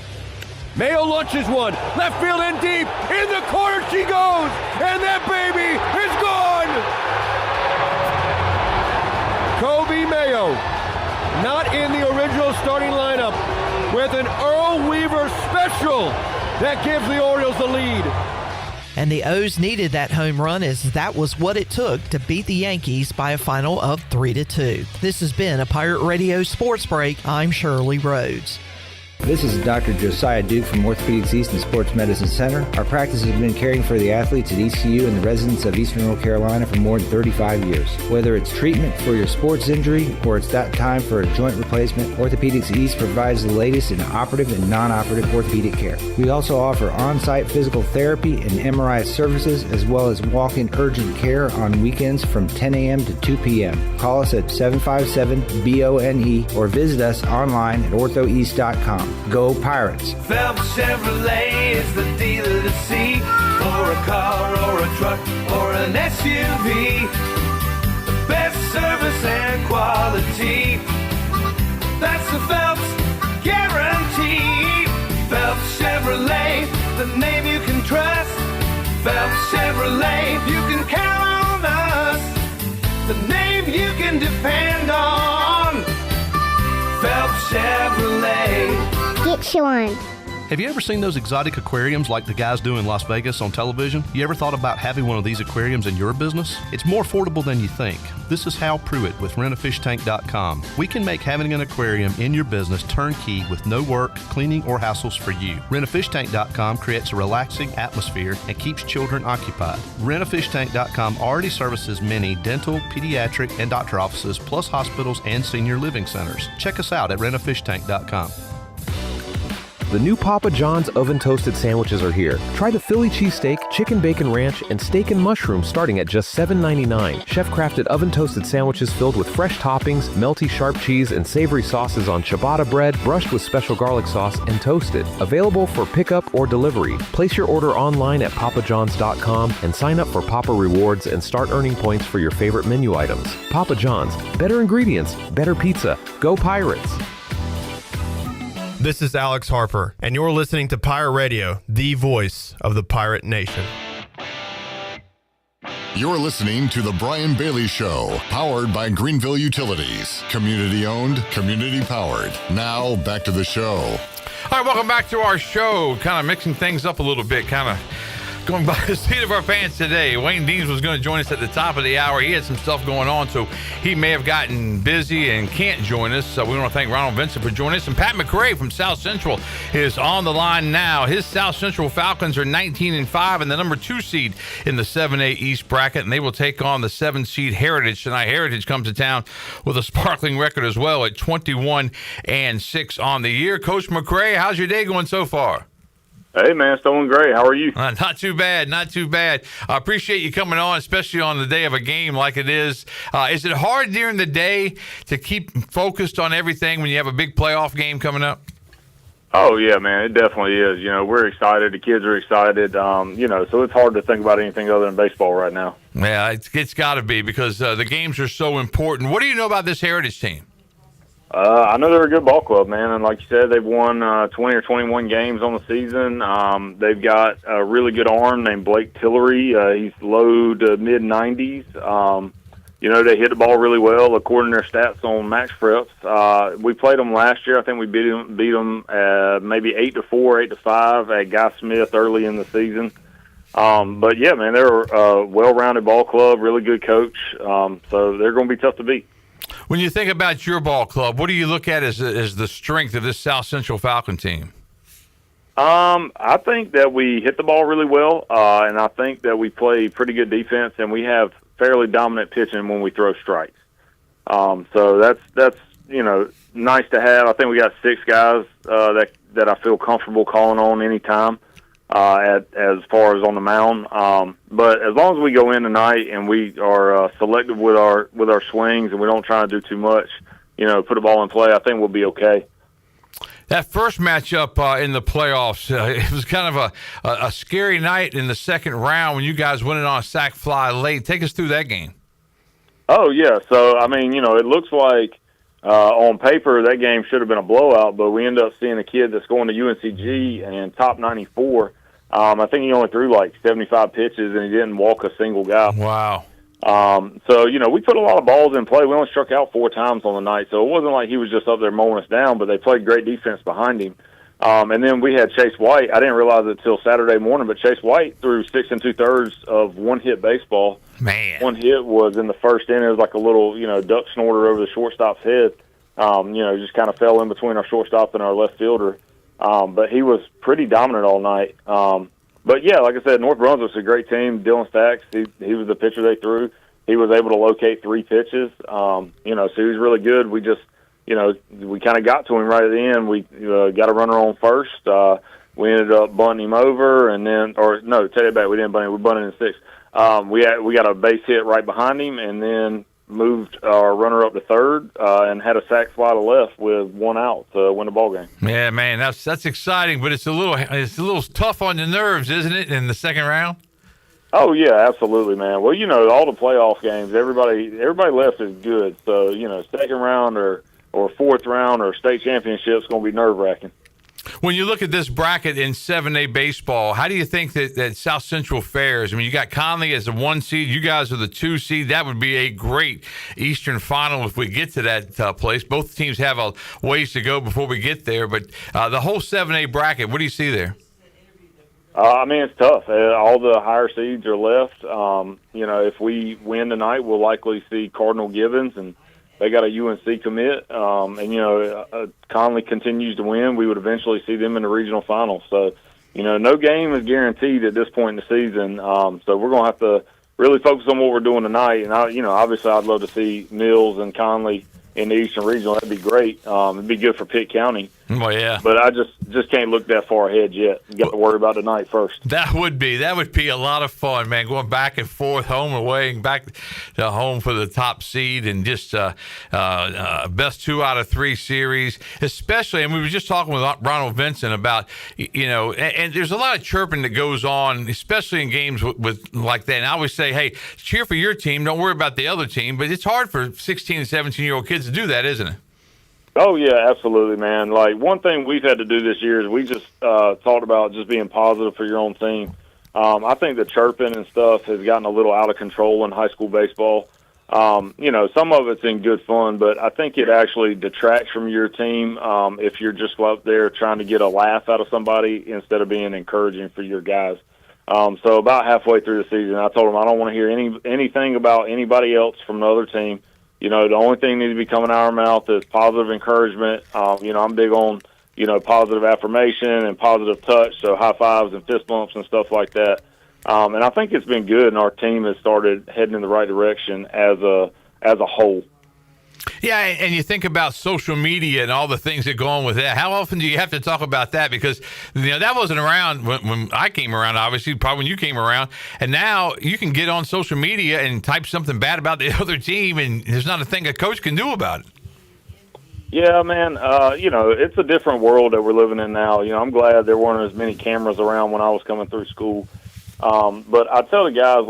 Mayo launches one, left field and deep, in the corner she goes, and that baby is gone! Kobe Mayo, not in the original starting lineup, with an Earl Weaver special that gives the Orioles the lead.
And the O's needed that home run, as that was what it took to beat the Yankees by a final of 3-2. This has been a Pirate Radio Sports Break. I'm Shirley Rhodes.
This is Dr. Josiah Duke from Orthopedics East and Sports Medicine Center. Our practice has been caring for the athletes at ECU and the residents of Eastern North Carolina for more than 35 years. Whether it's treatment for your sports injury or it's that time for a joint replacement, Orthopedics East provides the latest in operative and non-operative orthopedic care. We also offer on-site physical therapy and MRI services, as well as walk-in urgent care on weekends from 10 a.m. to 2 p.m. Call us at 757-BONE or visit us online at orthoeast.com. Go Pirates!
Phelps Chevrolet is the dealer to see for a car or a truck or an SUV. The best service and quality. That's the Phelps guarantee. Phelps Chevrolet, the name you can trust. Phelps Chevrolet, you can count on us. The name you can depend on. Phelps Chevrolet.
Get you one.
Have you ever seen those exotic aquariums like the guys do in Las Vegas on television? You ever thought about having one of these aquariums in your business? It's more affordable than you think. This is Hal Pruitt with rentafishtank.com. We can make having an aquarium in your business turnkey with no work, cleaning, or hassles for you. Rentafishtank.com creates a relaxing atmosphere and keeps children occupied. Rentafishtank.com already services many dental, pediatric, and doctor offices, plus hospitals and senior living centers. Check us out at rentafishtank.com.
The new Papa John's oven toasted sandwiches are here. Try the Philly cheesesteak, chicken bacon ranch, and steak and mushroom starting at just $7.99. Chef-crafted oven toasted sandwiches filled with fresh toppings, melty sharp cheese, and savory sauces on ciabatta bread, brushed with special garlic sauce, and toasted. Available for pickup or delivery. Place your order online at papajohns.com and sign up for Papa Rewards and start earning points for your favorite menu items. Papa John's. Better ingredients, better pizza. Go Pirates!
This is Alex Harper, and you're listening to Pirate Radio, the voice of the Pirate Nation.
You're listening to The Brian Bailey Show, powered by Greenville Utilities. Community owned, community powered. Now, back to the show.
All right, welcome back to our show. Kind of mixing things up a little bit, kind of going by the seat of our pants today. Wayne Deans was going to join us at the top of the hour. He had some stuff going on, so he may have gotten busy and can't join us. So we want to thank Ronald Vincent for joining us. And Pat McRae from South Central is on the line now. His South Central Falcons are 19-5 and the number 2 seed in the 7A East bracket, and they will take on the 7 seed Heritage tonight. Heritage comes to town with a sparkling record as well at 21-6 on the year. Coach McRae, how's your day going so far?
Hey, man, it's doing great. How are you?
Not too bad, not too bad. I appreciate you coming on, especially on the day of a game like it is. Is it hard during the day to keep focused on everything when you have a big playoff game coming up?
Oh, yeah, man, it definitely is. You know, we're excited. The kids are excited. You know, so it's hard to think about anything other than baseball right now.
Yeah, it's got to be because the games are so important. What do you know about this Heritage team?
I know they're a good ball club, man, and like you said, they've won 20 or 21 games on the season. They've got a really good arm named Blake Tillery. He's low to mid-90s. You know, they hit the ball really well, according to their stats on Max Preps. We played them last year. I think we beat them maybe 8-4, 8-5 at Guy Smith early in the season. But, yeah, man, they're a well-rounded ball club, really good coach. So they're going to be tough to beat.
When you think about your ball club, what do you look at as the strength of this South Central Falcon team?
I think that we hit the ball really well, and I think that we play pretty good defense, and we have fairly dominant pitching when we throw strikes. So that's you know, nice to have. I think we got 6 guys that I feel comfortable calling on anytime. As far as on the mound, but as long as we go in tonight and we are selective with our swings and we don't try to do too much, you know, put the ball in play, I think we'll be okay.
That first matchup in the playoffs, it was kind of a scary night in the second round when you guys went in on a sac fly late. Take us through that game. Oh yeah, so I mean, you know, it looks like on paper that game should have been a blowout, but we end up seeing a kid that's going to UNCG and top 94. I think he only threw like 75 pitches and he didn't walk a single guy. Wow. So, you know, we put a lot of balls in play. We only struck out 4 times on the night, so it wasn't like he was just up there mowing us down, but they played great defense behind him. And then we had Chase White. I didn't realize it until Saturday morning, but Chase White threw 6 2/3 of one-hit baseball. Man. One hit was in the first inning. It was like a little, you know, duck snorter over the shortstop's head. You know, just kind of fell in between our shortstop and our left fielder. But he was pretty dominant all night. But, yeah, like I said, North Brunswick's a great team. Dylan Stacks, he was the pitcher they threw. He was able to locate 3 pitches. You know, so he was really good. We just, you know, we kind of got to him right at the end. We got a runner on first. We ended up bunting him over, and then, or no, take it back. We didn't bunt him. We bunted in 6. We got a base hit right behind him, and then moved our runner up to third and had a sac fly to left with 1 out to win the ball game. Yeah, man, that's exciting, but it's a little tough on the nerves, isn't it, in the second round?
Oh yeah, absolutely, man. Well, you know, all the playoff games, everybody left is good. So, you know, second round or fourth round or state championship's going to be nerve-wracking.
When you look at this bracket in 7A baseball, how do you think that South Central fares? I mean, you got Conley as the 1 seed. You guys are the 2 seed. That would be a great Eastern final if we get to that place. Both teams have a ways to go before we get there. But the whole 7A bracket, what do you see there?
I mean, it's tough. All the higher seeds are left. If we win tonight, we'll likely see Cardinal Gibbons, and they got a UNC commit. Conley continues to win. We would eventually see them in the regional finals. So, no game is guaranteed at this point in the season. So we're going to have to really focus on what we're doing tonight. And, obviously I'd love to see Mills and Conley in the Eastern Regional. That'd be great. It'd be good for Pitt County.
Well, yeah.
But I just can't look that far ahead yet. You got to worry about tonight first.
That would be a lot of fun, man, going back and forth, home and away, and back to home for the top seed, and just best 2 out of 3 series, especially. And we were just talking with Ronald Vincent about, and there's a lot of chirping that goes on, especially in games with like that. And I always say, hey, cheer for your team. Don't worry about the other team. But it's hard for 16 and 17-year-old kids to do that, isn't it?
Oh, yeah, absolutely, man. Like, one thing we've had to do this year is we just talked about just being positive for your own team. I think the chirping and stuff has gotten a little out of control in high school baseball. Some of it's in good fun, but I think it actually detracts from your team if you're just up there trying to get a laugh out of somebody instead of being encouraging for your guys. So about halfway through the season, I told them I don't want to hear anything about anybody else from the other team. The only thing that needs to be coming out of our mouth is positive encouragement. I'm big on, positive affirmation and positive touch, so high fives and fist bumps and stuff like that. And I think it's been good, and our team has started heading in the right direction as a whole.
Yeah, and you think about social media and all the things that go on with that. How often do you have to talk about that? Because that wasn't around when I came around, obviously, probably when you came around. And now you can get on social media and type something bad about the other team, and there's not a thing a coach can do about it.
Yeah, man. It's a different world that we're living in now. I'm glad there weren't as many cameras around when I was coming through school. But I tell the guys,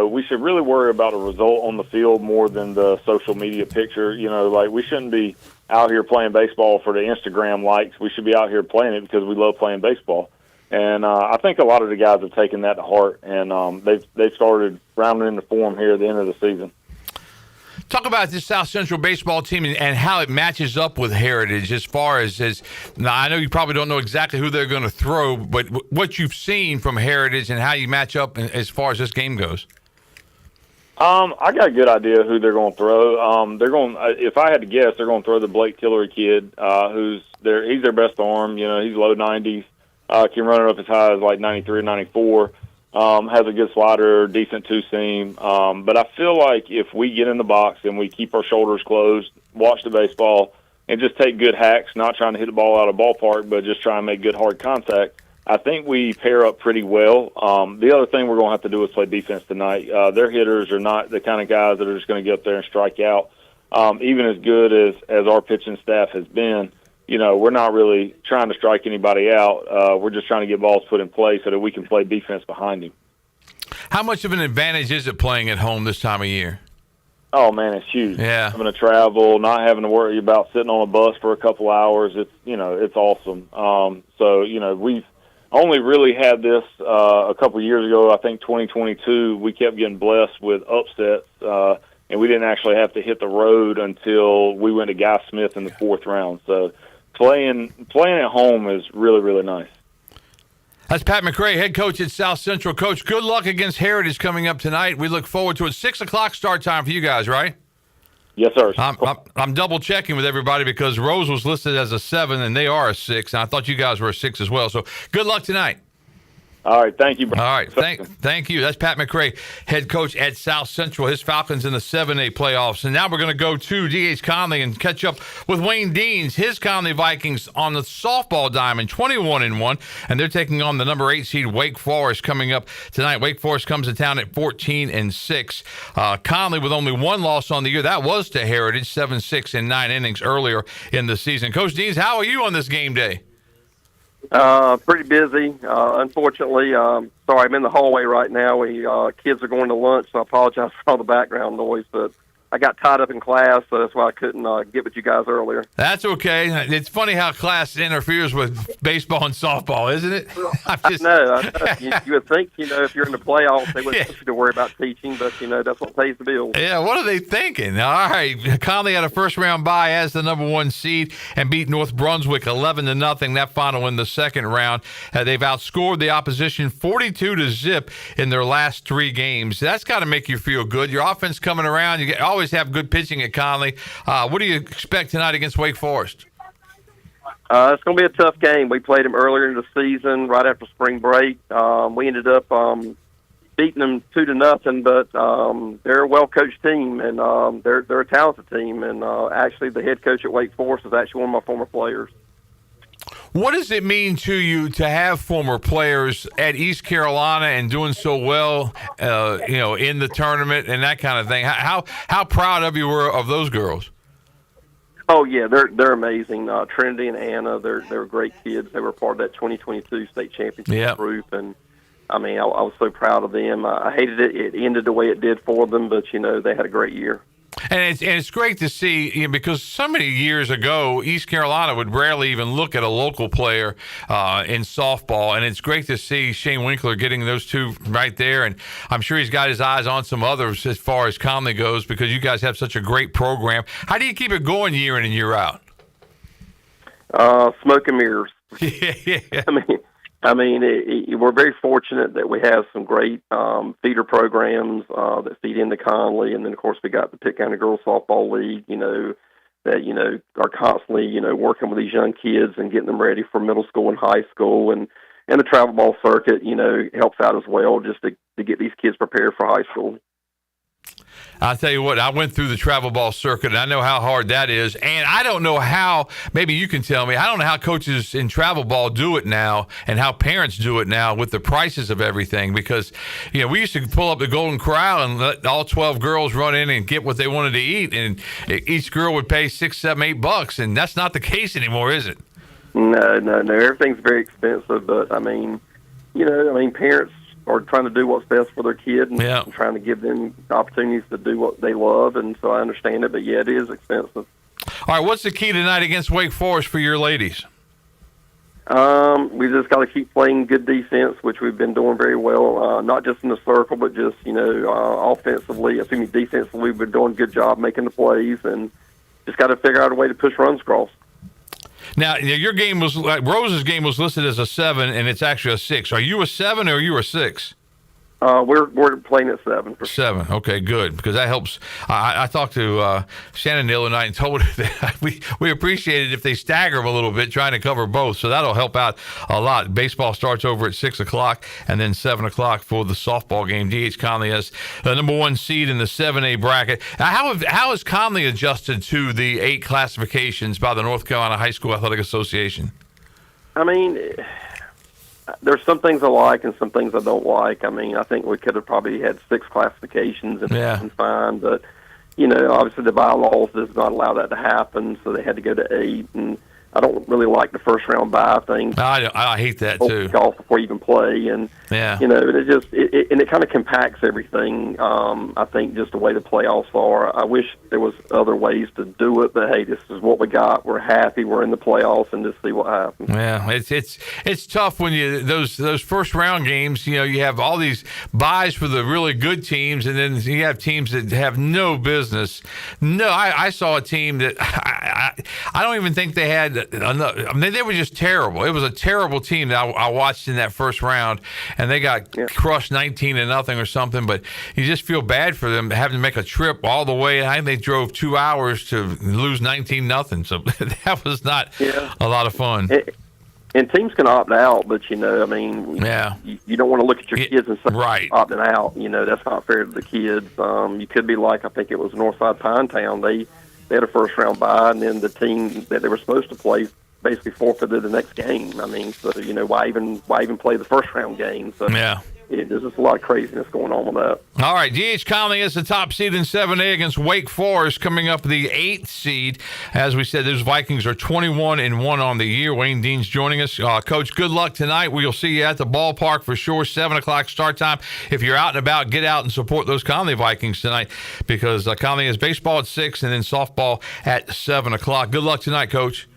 we should really worry about a result on the field more than the social media picture. We shouldn't be out here playing baseball for the Instagram likes. We should be out here playing it because we love playing baseball. And I think a lot of the guys have taken that to heart, and they've started rounding into form here at the end of the season.
Talk about this South Central baseball team and how it matches up with Heritage as far as now, I know you probably don't know exactly who they're going to throw, but what you've seen from Heritage and how you match up as far as this game goes.
I got a good idea who they're going to throw. If I had to guess, they're going to throw the Blake Tillery kid, he's their best arm. He's low 90s, can run it up as high as like 93 or 94. Has a good slider, decent two-seam. But I feel like if we get in the box and we keep our shoulders closed, watch the baseball, and just take good hacks, not trying to hit the ball out of the ballpark, but just try and make good hard contact, I think we pair up pretty well. The other thing we're going to have to do is play defense tonight. Their hitters are not the kind of guys that are just going to get up there and strike out. Even as good as our pitching staff has been, we're not really trying to strike anybody out. We're just trying to get balls put in play so that we can play defense behind him.
How much of an advantage is it playing at home this time of year?
Oh, man, it's huge.
Yeah.
Having to travel, not having to worry about sitting on a bus for a couple hours, it's awesome. We've only really had this a couple years ago. I think 2022, we kept getting blessed with upsets, and we didn't actually have to hit the road until we went to Guy Smith in the 4th round. So playing at home is really, really nice.
That's Pat McRae, head coach at South Central. Coach, good luck against Heritage coming up tonight. We look forward to it. 6 o'clock start time for you guys, right?
Yes, sir.
I'm double checking with everybody because Rose was listed as a 7 and they are a 6, and I thought you guys were a 6 as well. So good luck tonight.
All right, thank you, bro.
All right, thank you. That's Pat McRae, head coach at South Central. His Falcons in the 7A playoffs. And now we're going to go to D.H. Conley and catch up with Wayne Deans. His Conley Vikings on the softball diamond, 21-1, and they're taking on the number 8 seed Wake Forest coming up tonight. Wake Forest comes to town at 14-6. Conley with only 1 loss on the year. That was to Heritage, 7-6 in 9 innings earlier in the season. Coach Deans, how are you on this game day?
Pretty busy. Unfortunately, sorry, I'm in the hallway right now. Kids are going to lunch, so I apologize for all the background noise. But I got tied up in class, so that's why I couldn't get with you guys earlier.
That's okay. It's funny how class interferes with baseball and softball, isn't it?
I know. You would think, if you're in the playoffs, they wouldn't want you to worry about teaching, but, that's what pays the bills.
Yeah, what are they thinking? All right, Conley had a first-round bye as the number 1 seed and beat North Brunswick 11-0. That final in the second round. They've outscored the opposition 42-0 in their last 3 games. That's got to make you feel good. Your offense coming around. You always have good pitching at Conley. What do you expect tonight against Wake Forest?
It's going to be a tough game. We played them earlier in the season, right after spring break. We ended up beating them 2-0, but they're a well-coached team, and they're a talented team. And actually, the head coach at Wake Forest is actually one of my former players.
What does it mean to you to have former players at East Carolina and doing so well, in the tournament and that kind of thing? How proud of you were of those girls?
Oh yeah, they're amazing. Trinity and Anna, they're great kids. They were part of that 2022 state championship group, and I mean, I was so proud of them. I hated it. It ended the way it did for them, but they had a great year.
And it's great to see, because so many years ago, East Carolina would rarely even look at a local player in softball, and it's great to see Shane Winkler getting those 2 right there, and I'm sure he's got his eyes on some others as far as Conley goes, because you guys have such a great program. How do you keep it going year in and year out?
Smoke and mirrors. Yeah. I mean, we're very fortunate that we have some great feeder programs that feed into Conley, and then of course we got the Pitt County Girls Softball League. That are constantly working with these young kids and getting them ready for middle school and high school, and the travel ball circuit helps out as well, just to get these kids prepared for high school.
I'll tell you what, I went through the travel ball circuit, and I know how hard that is. And I don't know how, maybe you can tell me, I don't know how coaches in travel ball do it now and how parents do it now with the prices of everything. Because, we used to pull up the Golden Corral and let all 12 girls run in and get what they wanted to eat. And each girl would pay $6, $7, $8. And that's not the case anymore, is it?
No. Everything's very expensive. But, parents are trying to do what's best for their kid and trying to give them opportunities to do what they love, and so I understand it, but it is expensive.
All right, what's the key tonight against Wake Forest for your ladies?
We just got to keep playing good defense, which we've been doing very well, not just in the circle, but just, defensively, we've been doing a good job making the plays, and just got to figure out a way to push runs across.
Now, your game was Rose's game was listed as a 7, and it's actually a 6. Are you a 7 or are you a 6?
We're playing at 7.
7. Okay, good, because that helps. I talked to Shannon the other night and told her that we appreciate it if they stagger them a little bit, trying to cover both. So that'll help out a lot. Baseball starts over at 6 o'clock and then 7 o'clock for the softball game. D.H. Conley has the number 1 seed in the 7A bracket. How has Conley adjusted to the 8 classifications by the North Carolina High School Athletic Association?
I mean, there's some things I like and some things I don't like. I mean, I think we could have probably had 6 classifications and been fine, but obviously the bylaws does not allow that to happen, so they had to go to 8. And I don't really like the first round bye thing.
I hate that too.
Golf before you even play, and it kind of compacts everything. I think just the way the playoffs are. I wish there was other ways to do it, but hey, this is what we got. We're happy. We're in the playoffs, and just see what happens.
Yeah, it's tough when those first round games. You have all these byes for the really good teams, and then you have teams that have no business. No, I saw a team that I don't even think they had. I mean, they were just terrible. It was a terrible team that I watched in that first round, and they got crushed 19-0 or something. But you just feel bad for them having to make a trip all the way. I think they drove 2 hours to lose 19-0. So that was not a lot of fun.
And teams can opt out, but you don't want to look at your kids and say opting out. That's not fair to the kids. You could be like, I think it was Northside Pinetown. They had a first round bye, and then the team that they were supposed to play basically forfeited the next game. I mean, so why even play the first round game? So there's just a lot of craziness going on with that.
All right, D.H. Conley is the top seed in 7A against Wake Forest, coming up the 8th seed. As we said, those Vikings are 21-1 on the year. Wayne Dean's joining us. Coach, good luck tonight. We'll see you at the ballpark for sure. 7 o'clock start time. If you're out and about, get out and support those Conley Vikings tonight, because Conley has baseball at 6 and then softball at 7 o'clock. Good luck tonight, Coach.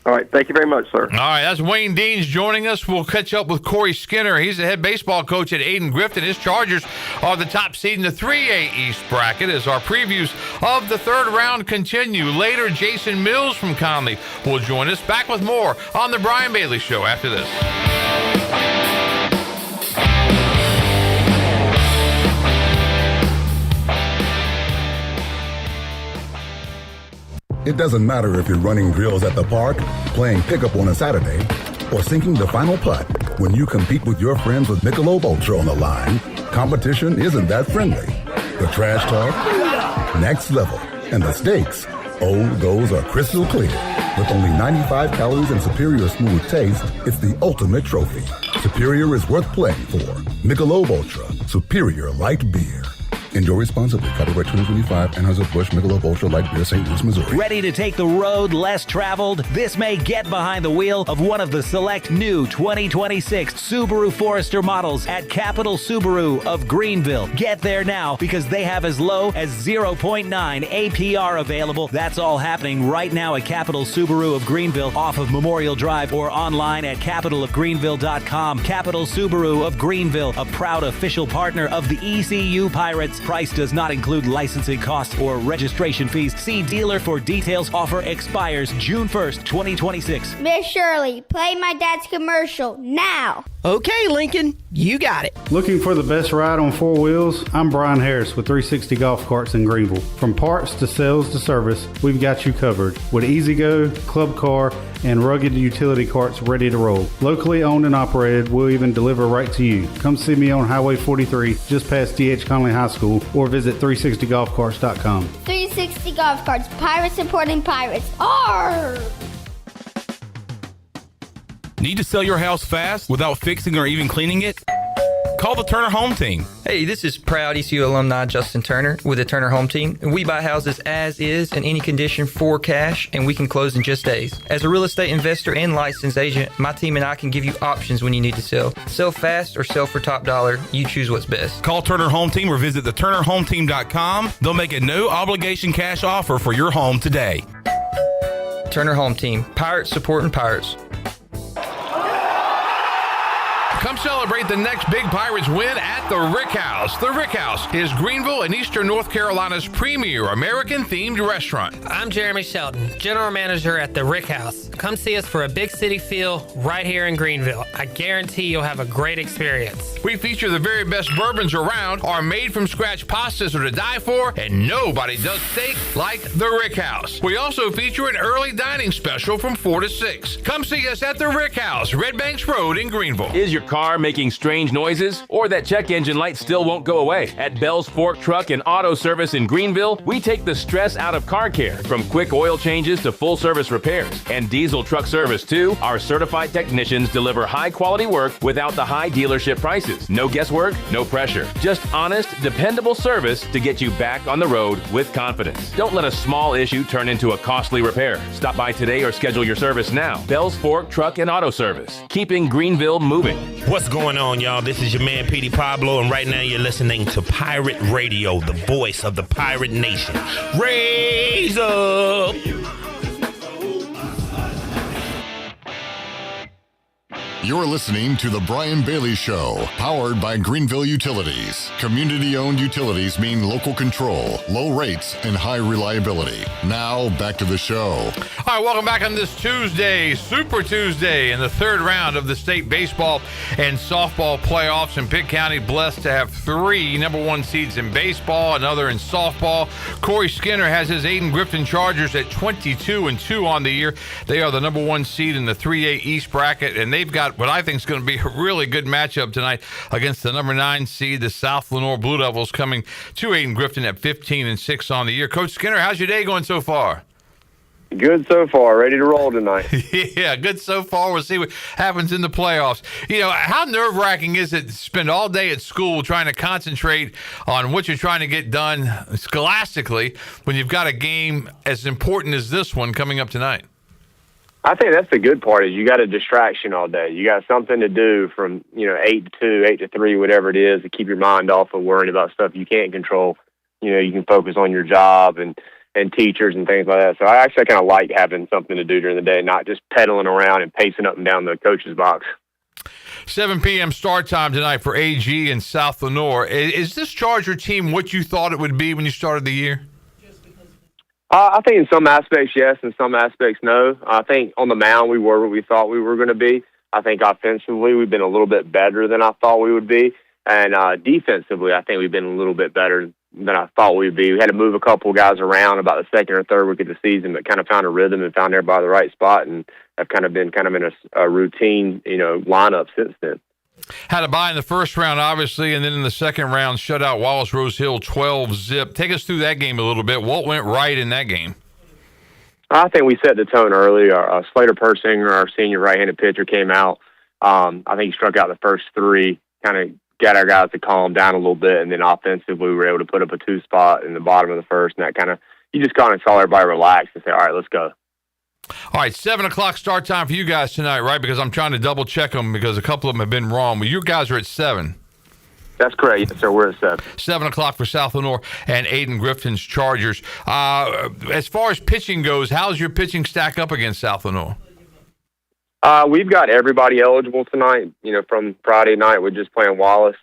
All right. Thank you very much, sir.
All right. That's Wayne Deans joining us. We'll catch up with Corey Skinner. He's the head baseball coach at Ayden-Grifton. His Chargers are the top seed in the 3A East bracket as our previews of the third round continue. Later, Jason Mills from Conley will join us. Back with more on the Brian Bailey Show after this.
It doesn't matter if you're running drills at the park, playing pickup on a Saturday, or sinking the final putt. When you compete with your friends with Michelob Ultra on the line, competition isn't that friendly. The trash talk, next level, and the stakes, those are crystal clear. With only 95 calories and superior smooth taste, it's the ultimate trophy. Superior is worth playing for. Michelob Ultra, superior light beer. Enjoy responsibly. Copyright 2025, Anheuser-Busch Michelob Ultra Light Beer, St. Louis, Missouri.
Ready to take the road less traveled? This May, get behind the wheel of one of the select new 2026 Subaru Forester models at Capital Subaru of Greenville. Get there now because they have as low as 0.9 APR available. That's all happening right now at Capital Subaru of Greenville off of Memorial Drive or online at capitalofgreenville.com. Capital Subaru of Greenville, a proud official partner of the ECU Pirates. Price does not include licensing costs or registration fees. See dealer for details. Offer expires June 1st, 2026.
Miss Shirley, play my dad's commercial now.
Okay, Lincoln, you got it.
Looking for the best ride on four wheels? I'm Brian Harris with 360 Golf Carts in Greenville. From parts to sales to service, we've got you covered with E-Z-Go, Club Car, and rugged utility carts ready to roll. Locally owned and operated, we'll even deliver right to you. Come see me on Highway 43, just past D.H. Conley High School, or visit 360golfcarts.com.
360 Golf Carts, pirates supporting pirates. Arr!
Need to sell your house fast without fixing or even cleaning it? Call the Turner Home Team.
Hey, this is proud ECU alumni Justin Turner with the Turner Home Team. We buy houses as is in any condition for cash, and we can close in just days. As a real estate investor and licensed agent, my team and I can give you options when you need to sell. Sell fast or sell for top dollar. You choose what's best.
Call Turner Home Team or visit theturnerhometeam.com. They'll make a no-obligation cash offer for your home today.
Turner Home Team. Pirates supporting pirates.
Come celebrate the next big Pirates win at the Rick House. The Rick House is Greenville and Eastern North Carolina's premier American-themed restaurant.
I'm Jeremy Shelton, General Manager at the Rick House. Come see us for a big city feel right here in Greenville. I guarantee you'll have a great experience.
We feature the very best bourbons around. Our made-from-scratch pastas are to die for, and nobody does steak like the Rick House. We also feature an early dining special from 4 to 6. Come see us at the Rick House, Red Banks Road in Greenville.
Is your car making strange noises, or that check engine light still won't go away? At Bell's Fork Truck and Auto Service in Greenville, we take the stress out of car care, from quick oil changes to full service repairs. And diesel truck service too. Our certified technicians deliver high quality work without the high dealership prices. No guesswork, no pressure. Just honest, dependable service to get you back on the road with confidence. Don't let a small issue turn into a costly repair. Stop by today or schedule your service now. Bell's Fork Truck and Auto Service, keeping Greenville moving.
What's going on, y'all? This is your man, Petey Pablo, and right now you're listening to Pirate Radio, the voice of the Pirate Nation. Raise up!
You're listening to The Brian Bailey Show, powered by Greenville Utilities. Community-owned utilities mean local control, low rates, and high reliability. Now, back to the show.
All right, welcome back on this Tuesday, Super Tuesday, in the third round of the state baseball and softball playoffs. And Pitt County blessed to have 3 number 1 seeds in baseball, another in softball. Corey Skinner has his Ayden-Grifton Chargers at 22-2 on the year. They are the number 1 seed in the 3A East bracket, and they've got what I think is going to be a really good matchup tonight against the number 9 seed, the South Lenoir Blue Devils, coming to Ayden-Grifton at 15-6 on the year. Coach Skinner, how's your day going so far?
Good so far. Ready to roll tonight.
Yeah, good so far. We'll see what happens in the playoffs. You know, how nerve-wracking is it to spend all day at school trying to concentrate on what you're trying to get done scholastically when you've got a game as important as this one coming up tonight?
I think that's the good part is you got a distraction all day. You got something to do from, 8 to 2, 8 to 3, whatever it is, to keep your mind off of worrying about stuff you can't control. You can focus on your job and teachers and things like that. So I actually kind of like having something to do during the day, not just pedaling around and pacing up and down the coach's box.
7 p.m. start time tonight for AG and South Lenoir. Is this Charger team what you thought it would be when you started the year?
I think in some aspects, yes, in some aspects, no. I think on the mound we were what we thought we were going to be. I think offensively we've been a little bit better than I thought we would be. And defensively, I think we've been a little bit better than I thought we'd be. We had to move a couple of guys around about the second or third week of the season, but kind of found a rhythm and found everybody the right spot, and have kind of been in a routine, lineup since then.
Had a bye in the first round, obviously, and then in the second round, shut out Wallace Rose Hill 12-zip. Take us through that game a little bit. What went right in that game?
I think we set the tone early. Slater Persinger, our senior right-handed pitcher, came out. I think he struck out the first 3, kind of got our guys to calm down a little bit, and then offensively we were able to put up a 2-spot in the bottom of the first, and that you just kind of saw everybody relax and say, all right, let's go.
All right, 7 o'clock start time for you guys tonight, right? Because I'm trying to double-check them because a couple of them have been wrong. But you guys are at 7.
That's correct. Yes, sir. We're at 7.
7 o'clock for South Lenoir and Aiden Griffin's Chargers. As far as pitching goes, how's your pitching stack up against South Lenoir?
We've got everybody eligible tonight. From Friday night, we're just playing Wallace.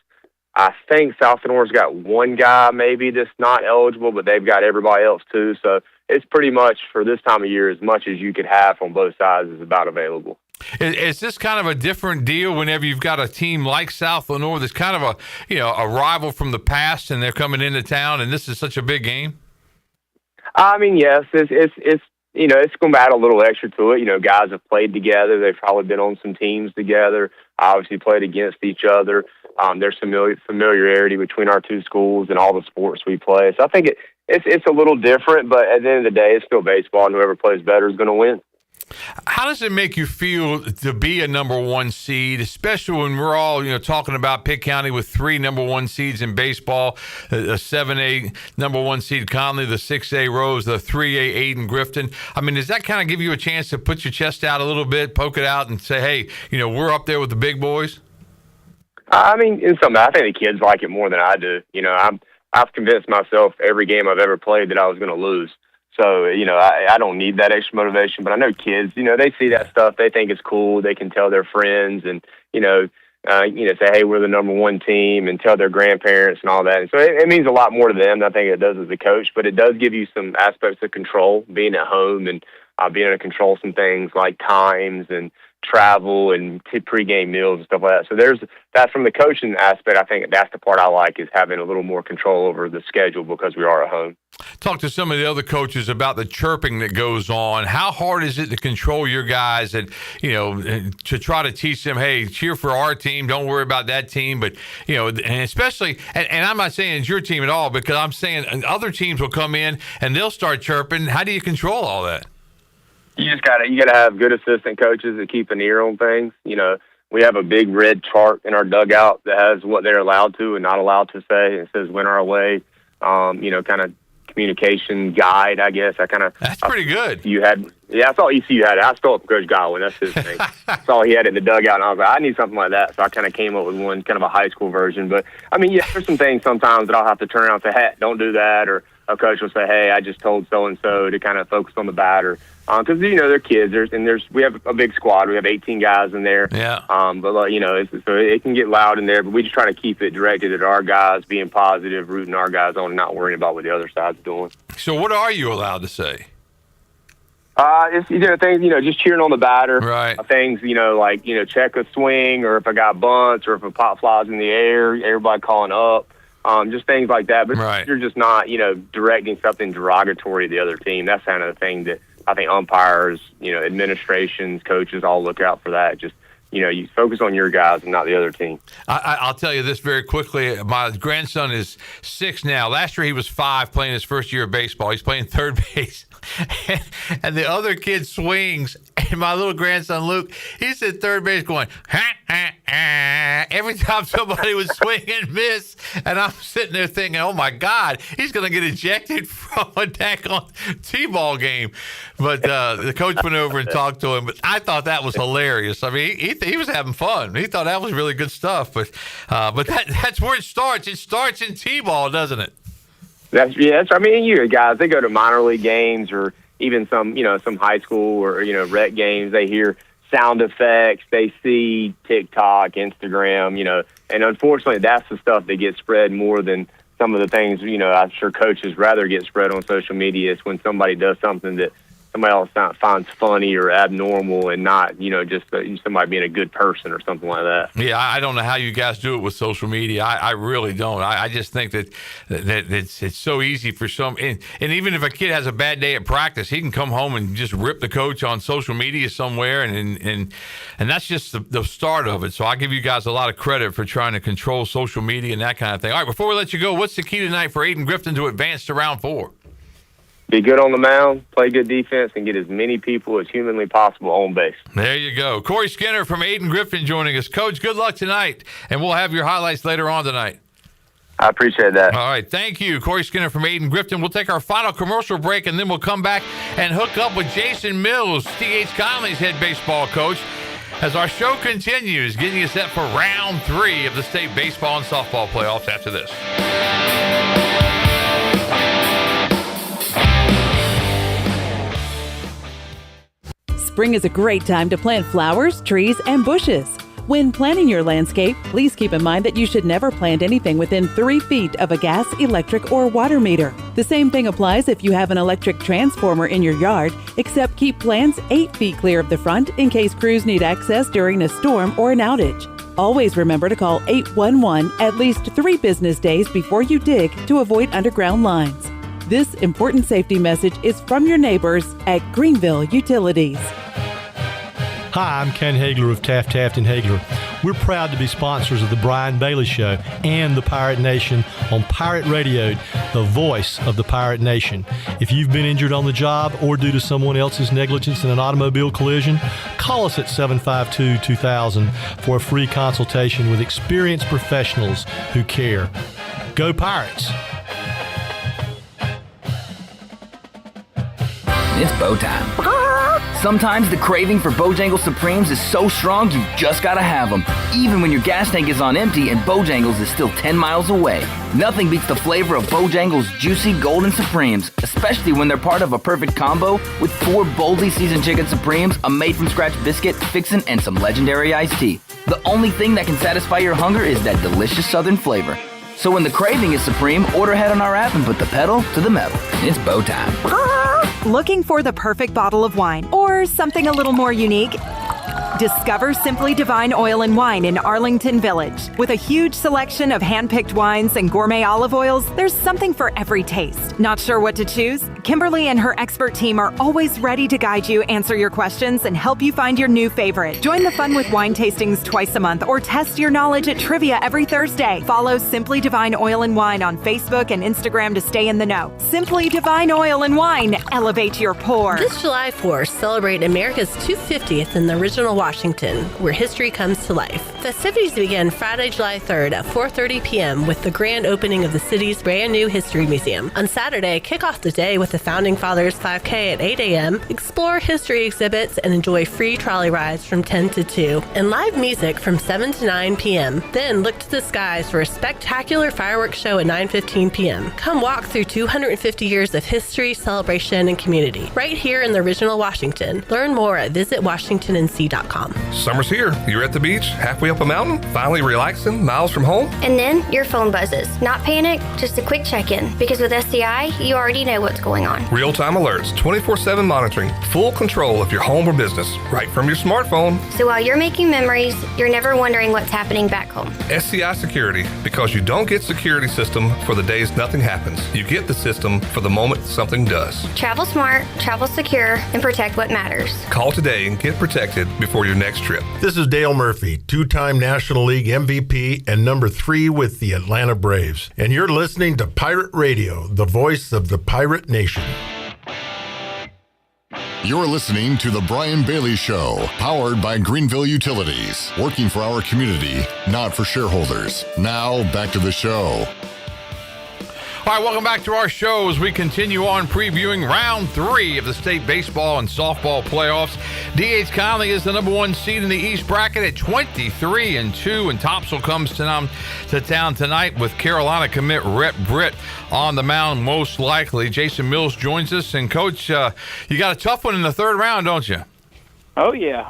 I think South Lenoir's got one guy maybe that's not eligible, but they've got everybody else too. So it's pretty much for this time of year as much as you could have on both sides is about available.
Is this kind of a different deal whenever you've got a team like South Lenoir that's kind of a rival from the past and they're coming into town and this is such a big game?
I mean, yes, it's it's going to add a little extra to it. Guys have played together. They've probably been on some teams together, obviously played against each other. There's familiarity between our two schools and all the sports we play. So I think it's a little different, but at the end of the day, it's still baseball, and whoever plays better is going to win.
How does it make you feel to be a number 1 seed, especially when we're all, talking about Pitt County with 3 number 1 seeds in baseball, a 7A number 1 seed Conley, the 6A Rose, the 3A Aiden Grifton. I mean, does that kind of give you a chance to put your chest out a little bit, poke it out, and say, hey, we're up there with the big boys?
I mean, in some, I think the kids like it more than I do. I've convinced myself every game I've ever played that I was going to lose. So, I don't need that extra motivation, but I know kids, they see that stuff. They think it's cool. They can tell their friends and, say, hey, we're the number 1 team and tell their grandparents and all that. And so it means a lot more to them than I think it does as a coach, but it does give you some aspects of control being at home and being able to control some things like times and travel and pregame meals and stuff like that. So that's from the coaching aspect. I think that's the part I like is having a little more control over the schedule because we are at home.
Talk to some of the other coaches about the chirping that goes on. How hard is it to control your guys and, to try to teach them, hey, cheer for our team, don't worry about that team. But, and especially, and I'm not saying it's your team at all, because I'm saying other teams will come in and they'll start chirping. How do you control all that?
You gotta have good assistant coaches that keep an ear on things. We have a big red chart in our dugout that has what they're allowed to and not allowed to say. It says win our way, kind of communication guide, I guess.
That's pretty good.
I thought ECU had it. I stole it from Coach Godwin. That's his thing. I saw he had it in the dugout, and I was like, I need something like that. So I kind of came up with one, kind of a high school version. But, I mean, there's some things sometimes that I'll have to turn around and say, hey, don't do that. Or a coach will say, hey, I just told so-and-so to kind of focus on the batter. Because, they're kids. We have a big squad. We have 18 guys in there.
Yeah.
So it can get loud in there, but we just try to keep it directed at our guys, being positive, rooting our guys on, and not worrying about what the other side's doing.
So what are you allowed to say?
It's things, just cheering on the batter.
Right.
Things, like, check a swing, or if I got bunts, or if a pop flies in the air, everybody calling up. Just things like that. But You're just not, directing something derogatory to the other team. That's kind of the thing that I think umpires, administrations, coaches all look out for that. Just you focus on your guys and not the other team.
I'll tell you this very quickly. My grandson is 6 now. Last year he was 5 playing his first year of baseball. He's playing third base. And the other kid swings, and my little grandson Luke, he's at third base going, ha, ha, ha, every time somebody would swing and miss. And I'm sitting there thinking, oh my God, he's going to get ejected from a daggone T-ball game. But the coach went over and talked to him. But I thought that was hilarious. I mean, he was having fun. He thought that was really good stuff. But that's where it starts. It starts in T-ball, doesn't it?
That's I mean, you guys, they go to minor league games or even some high school or, rec games. They hear sound effects. They see TikTok, Instagram, and unfortunately that's the stuff that gets spread more than some of the things, I'm sure coaches rather get spread on social media. Is when somebody does something that somebody else finds funny or abnormal and not, just somebody being a good person or something like that.
Yeah, I don't know how you guys do it with social media. I really don't. I just think that it's so easy for some. And even if a kid has a bad day at practice, he can come home and just rip the coach on social media somewhere. And that's just the start of it. So I give you guys a lot of credit for trying to control social media and that kind of thing. All right, before we let you go, what's the key tonight for Ayden Grifton to advance to round 4?
Be good on the mound, play good defense, and get as many people as humanly possible on base.
There you go. Corey Skinner from Ayden Grifton joining us. Coach, good luck tonight, and we'll have your highlights later on tonight.
I appreciate that.
All right, thank you, Corey Skinner from Ayden Grifton. We'll take our final commercial break, and then we'll come back and hook up with Jason Mills, T.H. Conley's head baseball coach, as our show continues, getting you set for round 3 of the state baseball and softball playoffs after this.
Spring is a great time to plant flowers, trees, and bushes. When planning your landscape, please keep in mind that you should never plant anything within 3 feet of a gas, electric, or water meter. The same thing applies if you have an electric transformer in your yard, except keep plants 8 feet clear of the front in case crews need access during a storm or an outage. Always remember to call 811 at least 3 business days before you dig to avoid underground lines. This important safety message is from your neighbors at Greenville Utilities.
Hi, I'm Ken Hagler of Taft and Hagler. We're proud to be sponsors of the Brian Bailey Show and the Pirate Nation on Pirate Radio, the voice of the Pirate Nation. If you've been injured on the job or due to someone else's negligence in an automobile collision, call us at 752-2000 for a free consultation with experienced professionals who care. Go Pirates!
It's bow time. Sometimes the craving for Bojangles Supremes is so strong you just gotta have them, even when your gas tank is on empty and Bojangles is still 10 miles away. Nothing beats the flavor of Bojangles Juicy Golden Supremes, especially when they're part of a perfect combo with 4 boldly seasoned chicken Supremes, a made-from-scratch biscuit, fixin', and some legendary iced tea. The only thing that can satisfy your hunger is that delicious southern flavor. So when the craving is supreme, order ahead on our app and put the pedal to the metal. It's bow time.
Looking for the perfect bottle of wine or something a little more unique? Discover Simply Divine Oil and Wine in Arlington Village. With a huge selection of hand-picked wines and gourmet olive oils, there's something for every taste. Not sure what to choose? Kimberly and her expert team are always ready to guide you, answer your questions, and help you find your new favorite. Join the fun with wine tastings twice a month or test your knowledge at trivia every Thursday. Follow Simply Divine Oil and Wine on Facebook and Instagram to stay in the know. Simply Divine Oil and Wine. Elevate your pour.
This July 4th, celebrate America's 250th in the original Washington, where history comes to life. Festivities begin Friday, July 3rd at 4:30 p.m. with the grand opening of the city's brand new History Museum. On Saturday, kick off the day with the Founding Fathers 5K at 8 a.m., explore history exhibits, and enjoy free trolley rides from 10 to 2, and live music from 7 to 9 p.m. Then look to the skies for a spectacular fireworks show at 9:15 p.m. Come walk through 250 years of history, celebration, and community, right here in the original Washington. Learn more at visitwashingtonnc.com.
Summer's here. You're at the beach, halfway up a mountain, finally relaxing, miles from home.
And then your phone buzzes. Not panic, just a quick check-in. Because with SCI, you already know what's going on.
Real-time alerts, 24/7 monitoring, full control of your home or business, right from your smartphone.
So while you're making memories, you're never wondering what's happening back home.
SCI Security, because you don't get security system for the days nothing happens. You get the system for the moment something does.
Travel smart, travel secure, and protect what matters.
Call today and get protected before your your next trip.
This is Dale Murphy, two-time National League MVP and number 3 with the Atlanta Braves. And you're listening to Pirate Radio, the voice of the Pirate Nation.
You're listening to The Brian Bailey Show, powered by Greenville Utilities, working for our community, not for shareholders. Now, back to the show.
All right, welcome back to our show as we continue on previewing round 3 of the state baseball and softball playoffs. D.H. Conley is the number 1 seed in the East bracket at 23-2, and Topsail comes to town tonight with Carolina commit Rhett Britt on the mound, most likely. Jason Mills joins us, and Coach, you got a tough one in the 3rd round, don't you?
Oh yeah,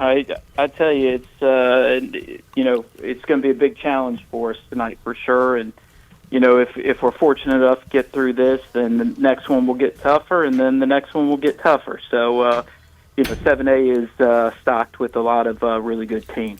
I tell you, it's it's going to be a big challenge for us tonight for sure, and. If we're fortunate enough to get through this, then the next one will get tougher, and then the next one will get tougher. So, 7A is stocked with a lot of really good teams.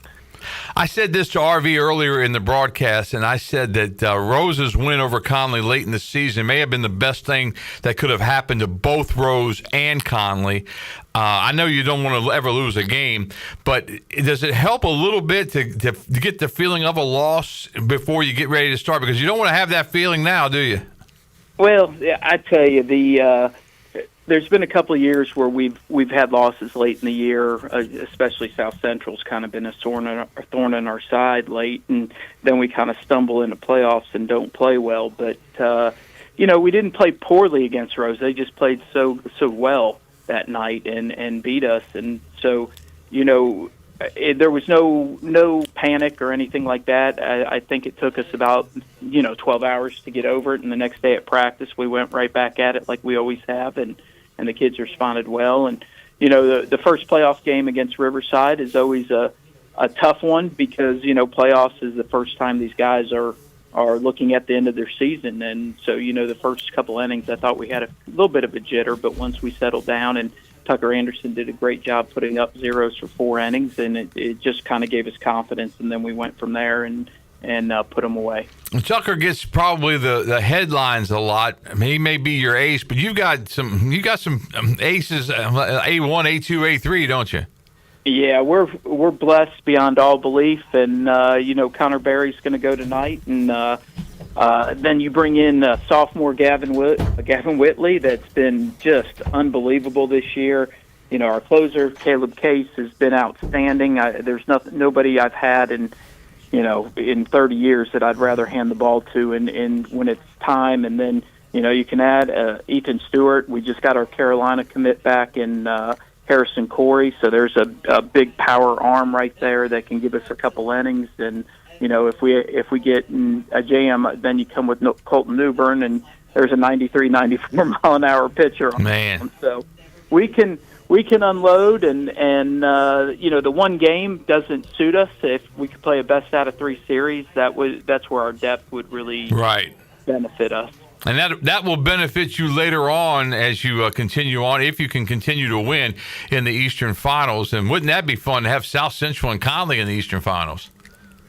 I said this to RV earlier in the broadcast, and I said that Rose's win over Conley late in the season may have been the best thing that could have happened to both Rose and Conley. I know you don't want to ever lose a game, but does it help a little bit to get the feeling of a loss before you get ready to start? Because you don't want to have that feeling now, do you?
Well, I tell you, there's been a couple of years where we've had losses late in the year, especially South Central's kind of been a thorn in our side late, and then we kind of stumble into playoffs and don't play well. But we didn't play poorly against Rose; they just played so well that night and beat us. And so, there was no panic or anything like that. I think it took us about 12 hours to get over it, and the next day at practice we went right back at it like we always have, and the kids responded well. And the first playoff game against Riverside is always a tough one because playoffs is the first time these guys are looking at the end of their season. And so the first couple innings I thought we had a little bit of a jitter, but once we settled down, and Tucker Anderson did a great job putting up zeros for 4 innings, and it just kind of gave us confidence, and then we went from there and put them away.
Tucker gets probably the headlines a lot. I mean, he may be your ace, but you got some aces, A1, A2, A3, don't you?
Yeah, we're blessed beyond all belief, and Connor Berry's going to go tonight, and then you bring in sophomore Gavin Whitley, that's been just unbelievable this year. Our closer Caleb Case has been outstanding. There's nobody I've had in 30 years that I'd rather hand the ball to, and when it's time. And then you can add Ethan Stewart. We just got our Carolina commit back in Harrison Corey, so there's a big power arm right there that can give us a couple innings. And if we get in a jam, then you come with Colton Newbern, and there's a 93, 94 mile an hour pitcher on
man.
So we can unload, and the one game doesn't suit us. If we could play a best out of 3 series, that's where our depth would really benefit us.
And that will benefit you later on as you continue on, if you can continue to win in the Eastern Finals. And wouldn't that be fun to have South Central and Conley in the Eastern Finals?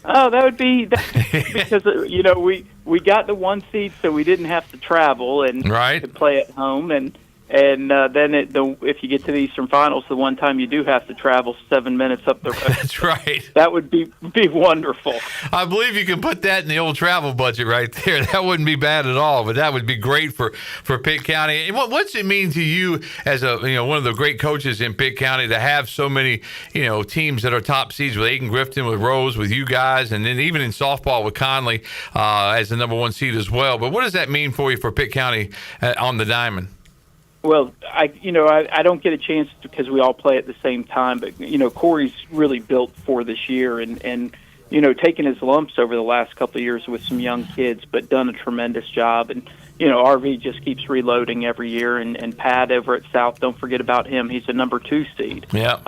Oh, that would be because we got the 1 seed, so we didn't have to travel and could play at home, and then if you get to the Eastern Finals, the one time you do have to travel 7 minutes up the road.
That's right.
That would be wonderful.
I believe you can put that in the old travel budget right there. That wouldn't be bad at all, but that would be great for Pitt County. And what's it mean to you as one of the great coaches in Pitt County to have so many teams that are top seeds with Aiden Grifton, with Rose, with you guys, and then even in softball with Conley as the number 1 seed as well. But what does that mean for you for Pitt County on the diamond?
Well, I don't get a chance because we all play at the same time, but Corey's really built for this year, and taking his lumps over the last couple of years with some young kids, but done a tremendous job. And RV just keeps reloading every year, and Pat over at South, don't forget about him. He's a number 2 seed.
Yeah.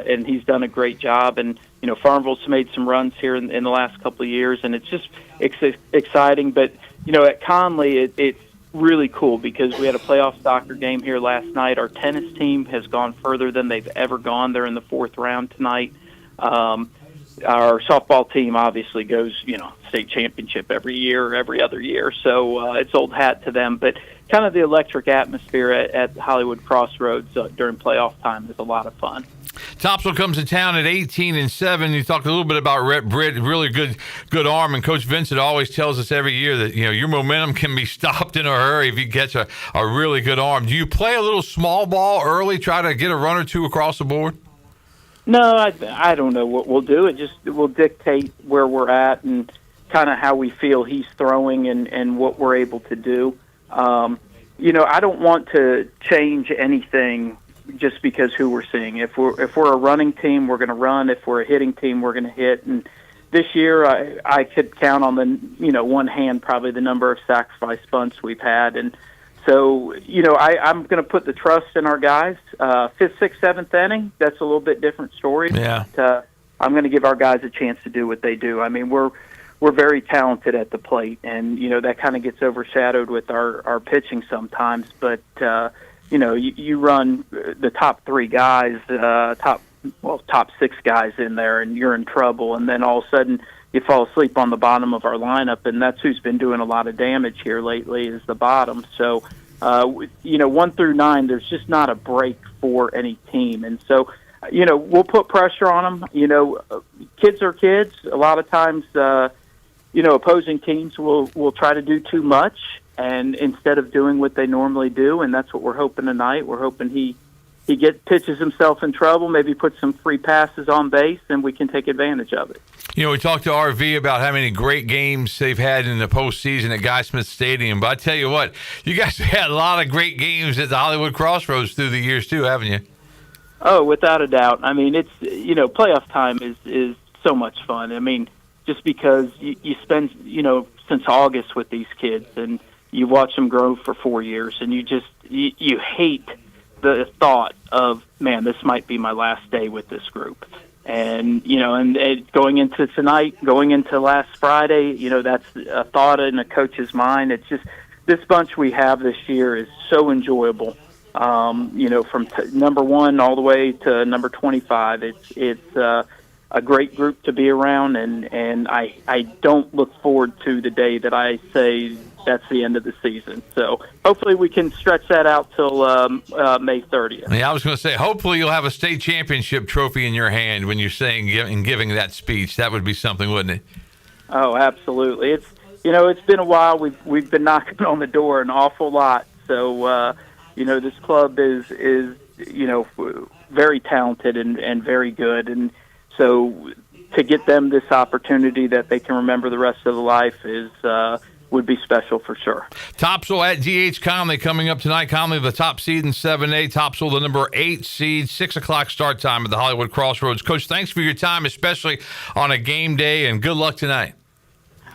And he's done a great job. And Farmville's made some runs here in the last couple of years, and it's just exciting. But at Conley, it's really cool because we had a playoff soccer game here last night. Our tennis team has gone further than they've ever gone. They're in the 4th round tonight. Our softball team obviously goes, state championship every other year. So it's old hat to them. But kind of the electric atmosphere at Hollywood Crossroads during playoff time is a lot of fun.
Topsail comes to town at 18-7. You talked a little bit about Rhett Britt, really good arm, and Coach Vincent always tells us every year that your momentum can be stopped in a hurry if you catch a really good arm. Do you play a little small ball early, try to get a run or two across the board?
No, I don't know what we'll do. It will dictate where we're at and kind of how we feel he's throwing and what we're able to do. I don't want to change anything just because who we're seeing. If we're a running team, we're going to run. If we're a hitting team, we're going to hit. And this year, I could count on one hand probably the number of sacrifice bunts we've had. And so, I'm going to put the trust in our guys. 5th, 6th, 7th inning, that's a little bit different story.
Yeah.
But, I'm going to give our guys a chance to do what they do. I mean, we're very talented at the plate, and that kind of gets overshadowed with our pitching sometimes. But you run the top 3 guys, top 6 guys in there, and you're in trouble. And then all of a sudden, you fall asleep on the bottom of our lineup, and that's who's been doing a lot of damage here lately is the bottom. So, 1 through 9, there's just not a break for any team, and so. We'll put pressure on them. Kids are kids. A lot of times, opposing teams will try to do too much, and instead of doing what they normally do, and that's what we're hoping tonight. We're hoping he pitches himself in trouble, maybe puts some free passes on base, and we can take advantage of it.
We talked to RV about how many great games they've had in the postseason at Guy Smith Stadium. But I tell you what, you guys have had a lot of great games at the Hollywood Crossroads through the years too, haven't you?
Oh, without a doubt. I mean, it's playoff time is so much fun. I mean, just because you spend since August with these kids, and you watch them grow for 4 years, and you hate the thought of, man, this might be my last day with this group. And going into tonight, going into last Friday, that's a thought in a coach's mind. It's just this bunch we have this year is so enjoyable. From number 1 all the way to number 25, it's a great group to be around, and I don't look forward to the day that I say that's the end of the season. So hopefully we can stretch that out till May 30th.
Yeah, I was going to say, hopefully you'll have a state championship trophy in your hand when you're saying and giving that speech. That would be something, wouldn't it?
Oh, absolutely. It's been a while. We've been knocking on the door an awful lot. So. This club is very talented and very good. And so to get them this opportunity that they can remember the rest of their life would be special for sure.
Topsail at D.H. Conley coming up tonight. Conley, the top seed in 7A. Topsail, the number 8 seed. 6 o'clock start time at the Hollywood Crossroads. Coach, thanks for your time, especially on a game day, and good luck tonight.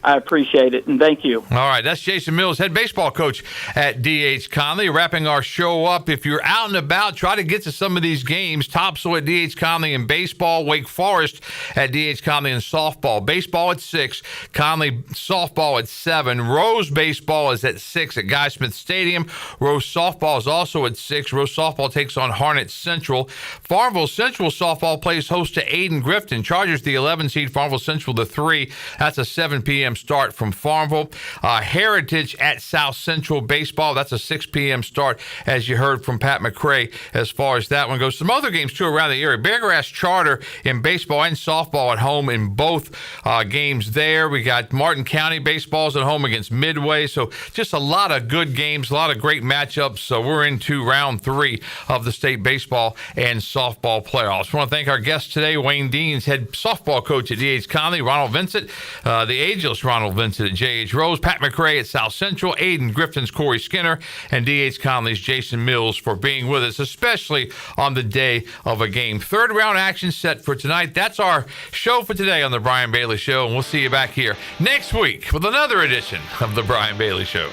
I appreciate it, and thank you.
All right, that's Jason Mills, head baseball coach at D.H. Conley. Wrapping our show up. If you're out and about, try to get to some of these games. Topsail at D.H. Conley in baseball. Wake Forest at D.H. Conley in softball. Baseball at 6. Conley softball at 7. Rose baseball is at 6 at Guy Smith Stadium. Rose softball is also at 6. Rose softball takes on Harnett Central. Farmville Central softball plays host to Aiden Grifton. Chargers the 11 seed. Farmville Central the 3. That's a 7 p.m. start from Farmville. Heritage at South Central baseball. That's a 6 p.m. start, as you heard from Pat McCray as far as that one goes. Some other games, too, around the area. Beargrass Charter in baseball and softball at home in both games there. We got Martin County baseballs at home against Midway. So just a lot of good games, a lot of great matchups. So we're into round 3 of the state baseball and softball playoffs. I want to thank our guest today, Wayne Deans, head softball coach at D.H. Conley, Ronald Vincent, the ageless Ronald Vincent at J.H. Rose, Pat McCray at South Central, Aiden Grifton's Corey Skinner, and D.H. Conley's Jason Mills for being with us, especially on the day of a game. 3rd round action set for tonight. That's our show for today on The Brian Bailey Show, and we'll see you back here next week with another edition of The Brian Bailey Show.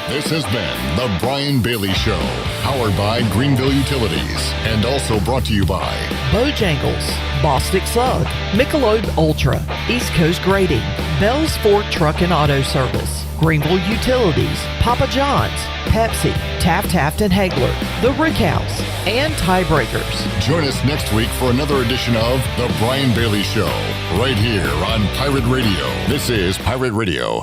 This has been The Brian Bailey Show, powered by Greenville Utilities, and also brought to you by
Bojangles, Bostic Sugg, Michelob Ultra, East Coast Grading, Bell's Ford Truck and Auto Service, Greenville Utilities, Papa John's, Pepsi, Taft and Hagler, The Rick House, and Tiebreakers.
Join us next week for another edition of The Brian Bailey Show, right here on Pirate Radio. This is Pirate Radio.